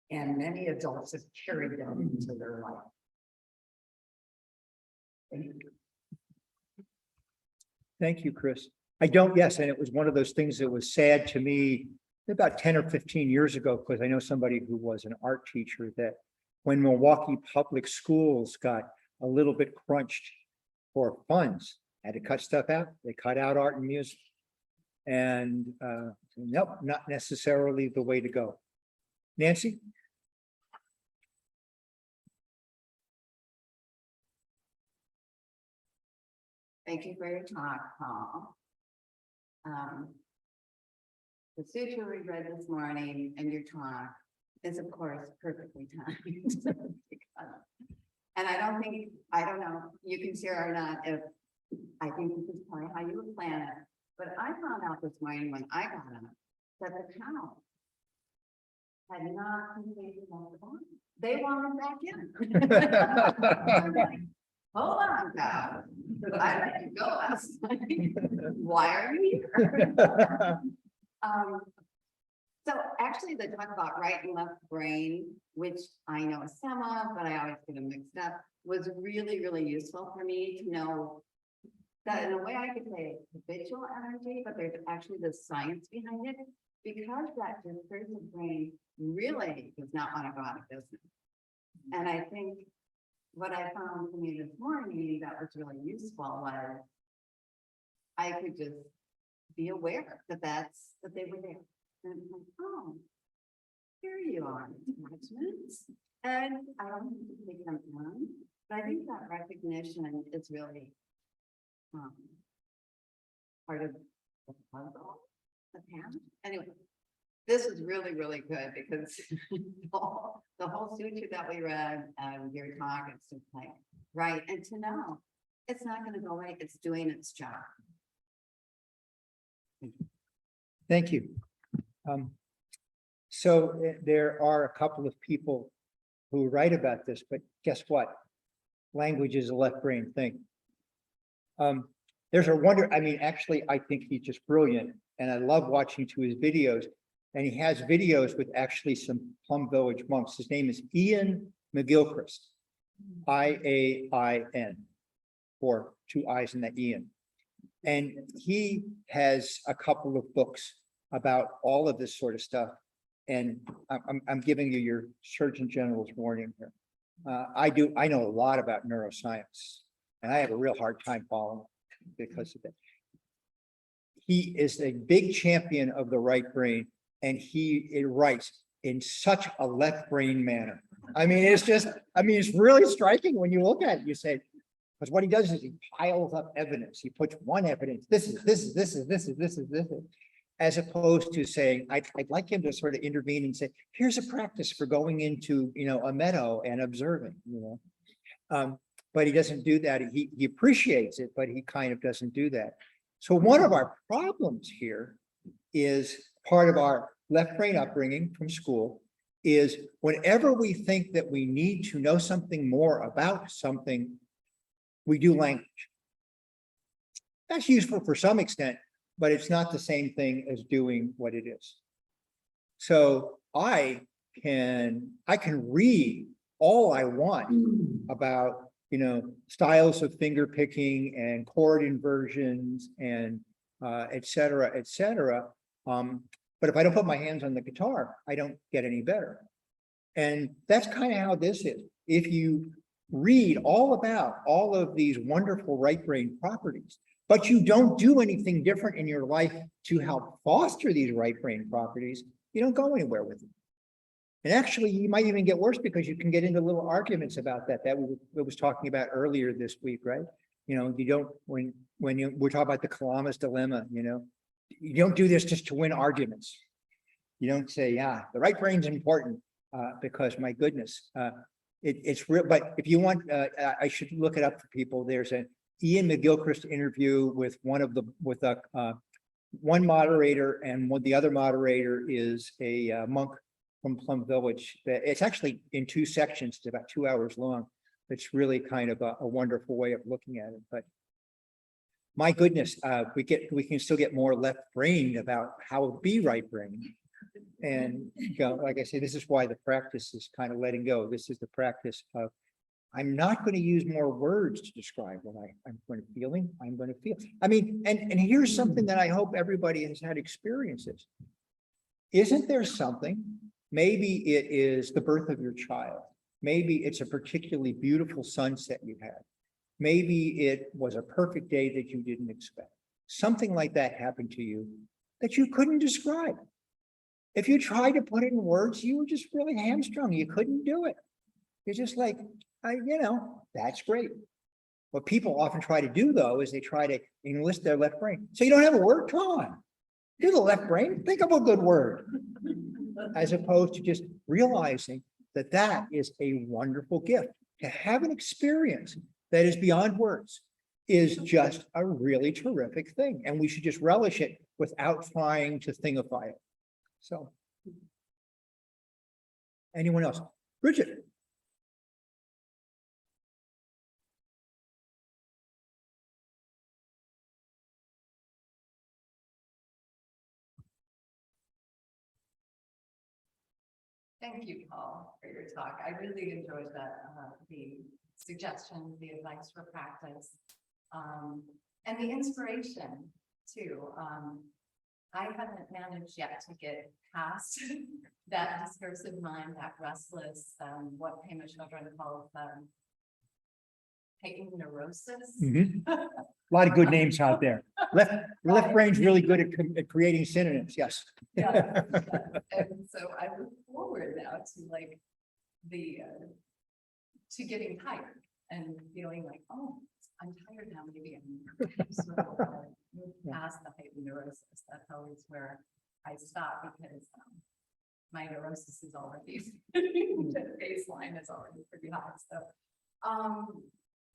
And many adults have carried that into their life. Thank you. Thank you, Chris. I don't, yes, and it was one of those things that was sad to me about 10 or 15 years ago, because I know somebody who was an art teacher, that when Milwaukee public schools got a little bit crunched for funds, had to cut stuff out. They cut out art and music. And nope, not necessarily the way to go. Nancy? Thank you for your talk, Paul. The sutra we read this morning and your talk is of course perfectly timed. And I don't know, you can share or not if, I think this is probably how you would plan it, but I found out this morning when I got up that the cow had not completed the barn. They wanted back in. Hold on, cow. I let you go last night. Why are you here? So actually the talk about right and left brain, which I know some of, but I always get them mixed up, was really, really useful for me to know that in a way I could say habitual energy, but there's actually the science behind it, because that discursive brain really does not want to go out of business. And I think what I found for me this morning that was really useful was I could just be aware that they were there. And I'm like, oh, here you are, attachments. And I don't need to take them on. But I think that recognition is really part of the puzzle, the path. Anyway, this is really, really good because the whole sutra that we read and your talk, it's just like, right. And to know it's not going to go away, it's doing its job. Thank you. So there are a couple of people who write about this, but guess what? Language is a left brain thing. There's a wonder, I mean, actually, I think he's just brilliant and I love watching to his videos. And he has videos with actually some Plum Village monks. His name is Ian McGilchrist, I-A-I-N, or two I's in that Ian. And he has a couple of books about all of this sort of stuff. And I'm giving you your Surgeon General's warning here. I know a lot about neuroscience, and I have a real hard time following it because of that. He is a big champion of the right brain, and it writes in such a left brain manner. I mean, it's really striking when you look at it. You say, because what he does is he piles up evidence. He puts one evidence. This is, as opposed to saying, I'd like him to sort of intervene and say, here's a practice for going into, a meadow and observing, but he doesn't do that. He appreciates it, but he kind of doesn't do that. So one of our problems here is part of our left brain upbringing from school is whenever we think that we need to know something more about something, we do language. That's useful for some extent, but it's not the same thing as doing what it is. So I can read all I want about, styles of finger picking and chord inversions and et cetera, et cetera. But if I don't put my hands on the guitar, I don't get any better. And that's kind of how this is. If you read all about all of these wonderful right brain properties, but you don't do anything different in your life to help foster these right brain properties, you don't go anywhere with it. And actually, you might even get worse because you can get into little arguments about that we was talking about earlier this week, right? You don't, when we're talking about the Kalama's dilemma, you don't do this just to win arguments. You don't say, yeah, the right brain's important because my goodness, it's real. But if you want, I should look it up for people. There's an Ian McGilchrist interview with one moderator, and the other moderator is a monk from Plum Village. It's actually in two sections. It's about 2 hours long. It's really kind of a wonderful way of looking at it. But my goodness, we can still get more left brain about how to be right brain. And like I say, this is why the practice is kind of letting go. This is the practice of I'm not going to use more words to describe what I'm going to feeling. I'm going to feel. I mean, and here's something that I hope everybody has had experiences. Isn't there something? Maybe it is the birth of your child. Maybe it's a particularly beautiful sunset you had. Maybe it was a perfect day that you didn't expect. Something like that happened to you that you couldn't describe. If you tried to put it in words, you were just really hamstrung. You couldn't do it. You're just like, that's great. What people often try to do, though, is they try to enlist their left brain. So you don't have a word? Come on. Do the left brain. Think of a good word. As opposed to just realizing that that is a wonderful gift. To have an experience that is beyond words is just a really terrific thing. And we should just relish it without trying to thingify it. So. Anyone else? Bridget? Thank you, Paul, for your talk. I really enjoyed that, the suggestions, the advice for practice, and the inspiration too. I haven't managed yet to get past that discursive mind, that restless, what Pema Children calls heightened neurosis. A lot of good names out there. Left brain's really good at creating synonyms. Yes. Yeah, and so I look forward now to like to getting tired and feeling like, oh, I'm tired now, maybe I'm sort of moved past the heightened neurosis. That's always where I stop because my neurosis is already, the baseline is already pretty high. So,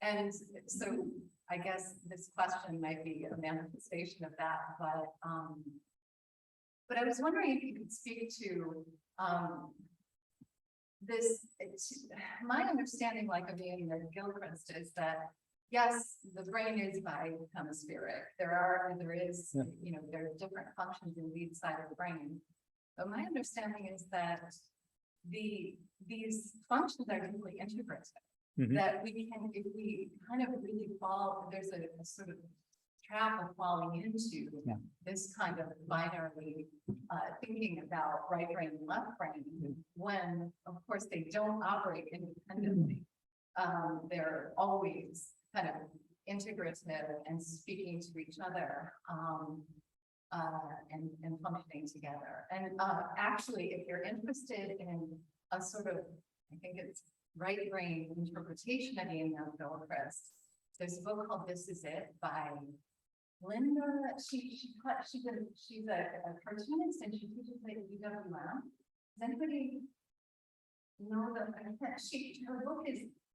and so I guess this question might be a manifestation of that, but I was wondering if you could speak to my understanding, like of being the Gilchrist, is that yes, the brain is bi-hemispheric. There is, you know, there are different functions in each side of the brain. But my understanding is that these functions are deeply integrated. That we can, if we kind of really fall, there's a sort of trap of falling into this kind of binary thinking about right brain and left brain, when of course they don't operate independently. They're always kind of integrative and speaking to each other and functioning together. And actually, if you're interested in a sort of, I think it's right brain interpretation of Ian Gilchrist, there's a book called This Is It by Linda. She's a cartoonist and she teaches at UWM. Does anybody know that? Her book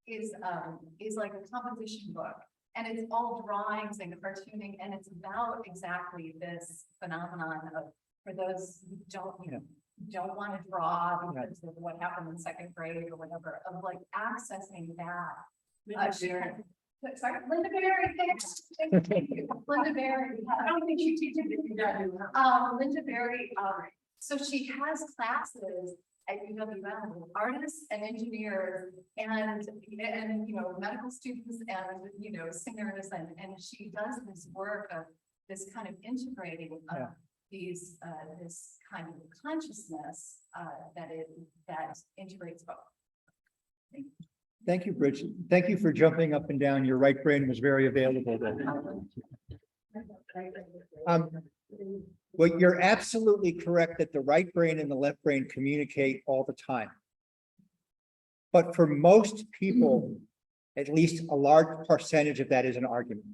is like a composition book, and it's all drawings and cartooning, and it's about exactly this phenomenon of, for those who don't want to draw because of what happened in second grade or whatever, of like accessing that. Sorry, Linda Berry, thanks. Thank you. Linda Berry. I don't think she teaches it. Linda Berry, so she has classes at UWM with artists and engineers and you know, medical students and you know, singers, and she does this work of this kind of integrating of these this kind of consciousness that integrates both. Thank you, Bridget. Thank you for jumping up and down. Your right brain was very available. Well, you're absolutely correct that the right brain and the left brain communicate all the time. But for most people, at least a large percentage of that is an argument.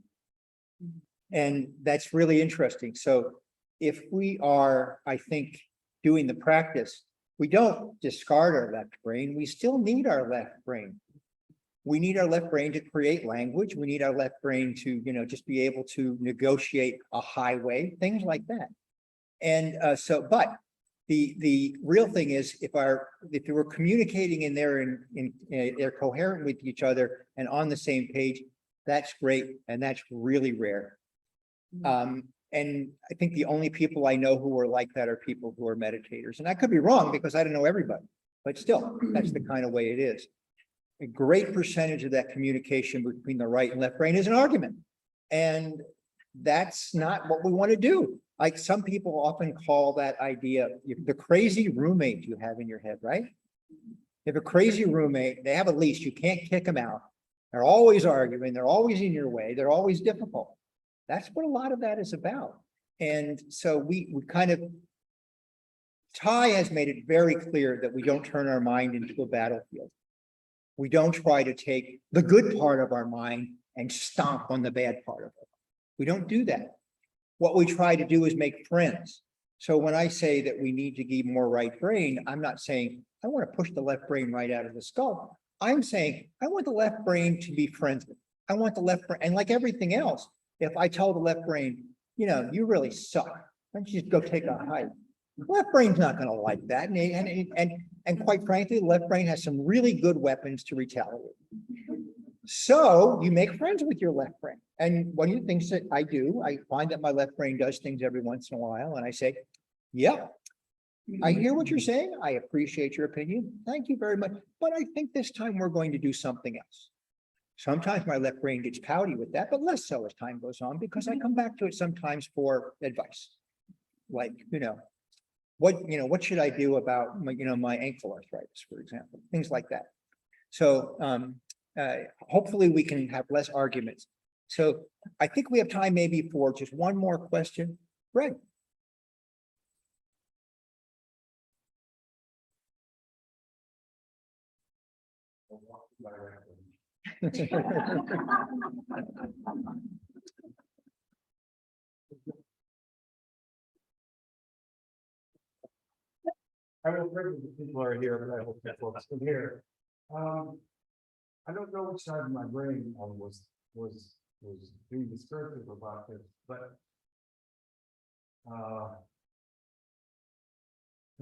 And that's really interesting. So if we are, I think, doing the practice, we don't discard our left brain. We still need our left brain. We need our left brain to create language. We need our left brain to, you know, just be able to negotiate a highway, things like that. And but the real thing is, if we're communicating and they're coherent with each other and on the same page, that's great, and that's really rare. And I think the only people I know who are like that are people who are meditators. And I could be wrong because I don't know everybody, but still, that's the kind of way it is. A great percentage of that communication between the right and left brain is an argument. And that's not what we want to do. Like some people often call that idea the crazy roommate you have in your head, right? If a crazy roommate, they have a leash, you can't kick them out. They're always arguing, they're always in your way, they're always difficult. That's what a lot of that is about. And so we kind of, Ty has made it very clear that we don't turn our mind into a battlefield. We don't try to take the good part of our mind and stomp on the bad part of it. We don't do that. What we try to do is make friends. So when I say that we need to give more right brain, I'm not saying I want to push the left brain right out of the skull. I'm saying I want the left brain to be friends with. I want the left brain, and like everything else, if I tell the left brain, you really suck, why don't you just go take a hike? Left brain's not going to like that, and quite frankly, the left brain has some really good weapons to retaliate. So you make friends with your left brain. And one of the things that I do, I find that my left brain does things every once in a while, and I say, yeah, I hear what you're saying. I appreciate your opinion. Thank you very much. But I think this time we're going to do something else. Sometimes my left brain gets pouty with that, but less so as time goes on, because I come back to it sometimes for advice. Like, what should I do about my ankle arthritis, for example, things like that. So hopefully we can have less arguments. So I think we have time maybe for just one more question. Greg. I will bring the people are here, but I hope that folks can hear. I don't know which side of my brain was being discursive about this, but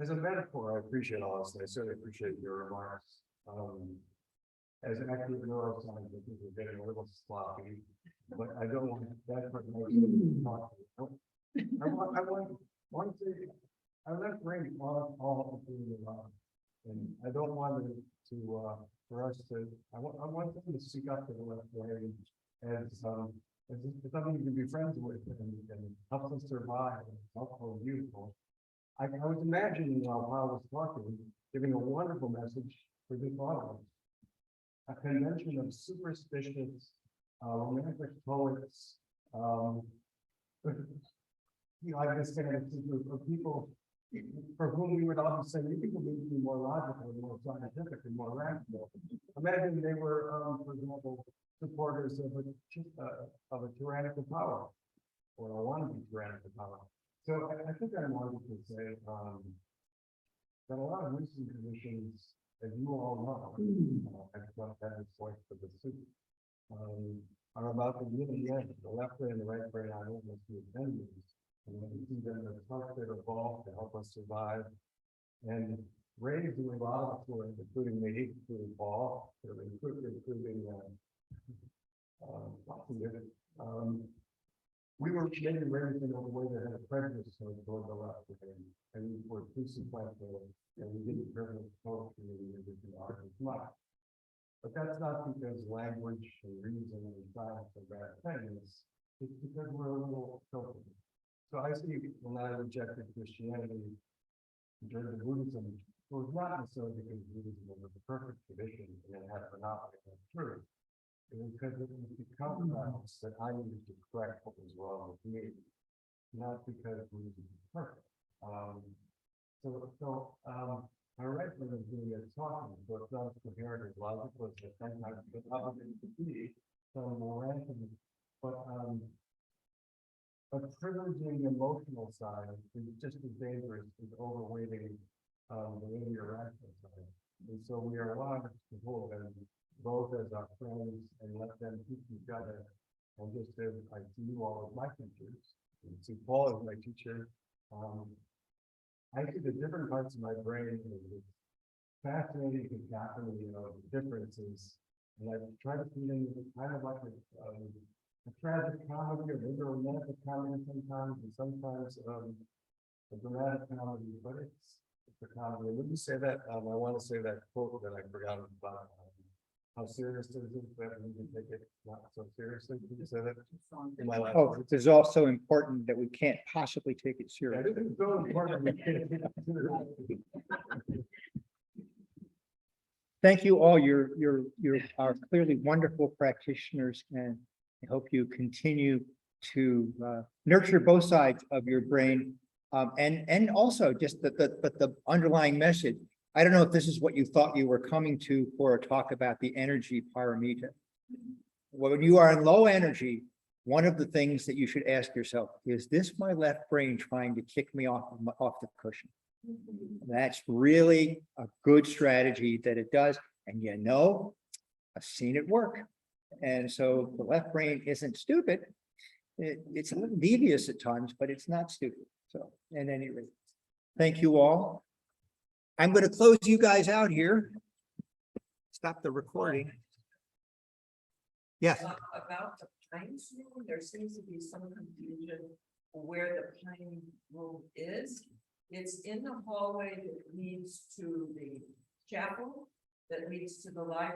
as a metaphor, I appreciate all this. I certainly appreciate your remarks. As an active neuroscientist, I think we're getting a little sloppy, but I don't want that part of my I want to. I left brain all the around, and I don't want it to for us to. I want them to seek up to the left brain as something you can be friends with and help us survive, and helpful and beautiful. I was imagining while I was talking, giving a wonderful message for this audience. A convention of superstitious, romantic poets. I understand of people for whom we would often say, you people need to be more logical, more scientific, and more rational. Imagine they were, for example, supporters of a tyrannical power, or a wannabe tyrannical power. So I think I wanted to say that a lot of recent traditions, as you all know, I've got that as voice for the suit, are about the yin and yang, the left brain and the right brain are almost the enemies. And we see them as parts that evolve to help us survive. And Ray is doing a lot of work, including me, including Paul, including we were maybe raised in a way that had a prejudice toward the left brain, and we were too sequential, and we didn't privilege poetry and religion art as much. But that's not because language and reason and science are bad things. It's because we're a little filtered. So I see when I rejected Christianity during the Buddhism, it was not necessarily because Buddhism was a perfect tradition and it had a monopoly on truth. It was because it was become facts that I needed to correct what was wrong with me, not because Buddhism was perfect. My right brain is doing it talking, so it's not as coherent as logical as sometimes it's obligated to be. So more random, but privileging the emotional side is just as dangerous as overweighting the linear rational side. And so we are allowed to hold them both as our friends and let them teach each other. And just as I see you all as my teachers, and see Paul as my teacher, I see the different parts of my brain as it's fascinating to happen, the differences. And I try to see them kind of like a tragic comedy or maybe a romantic comedy sometimes, and sometimes a dramatic comedy, but it's a comedy. And when you say that, I want to say that quote that I forgot about. How serious is it that we can take it not so seriously? Did you say that in my last words? It is also important that we can't possibly take it Yeah, seriously. this is so important. We can't take it seriously. Thank you all. You are clearly wonderful practitioners, and I hope you continue to nurture both sides of your brain, and also just the underlying message. I don't know if this is what you thought you were coming to for a talk about the energy paramita, when you are in low energy, one of the things that you should ask yourself, is this my left brain trying to kick me off the cushion? That's really a good strategy that it does. And you know, I've seen it work. And so the left brain isn't stupid. It's a little devious at times, but it's not stupid. So at any rate, thank you all. I'm going to close you guys out here. Stop the recording. Yes. About the Pines Room, there seems to be some confusion where the Pine Room is. It's in the hallway that leads to the chapel, that leads to the library.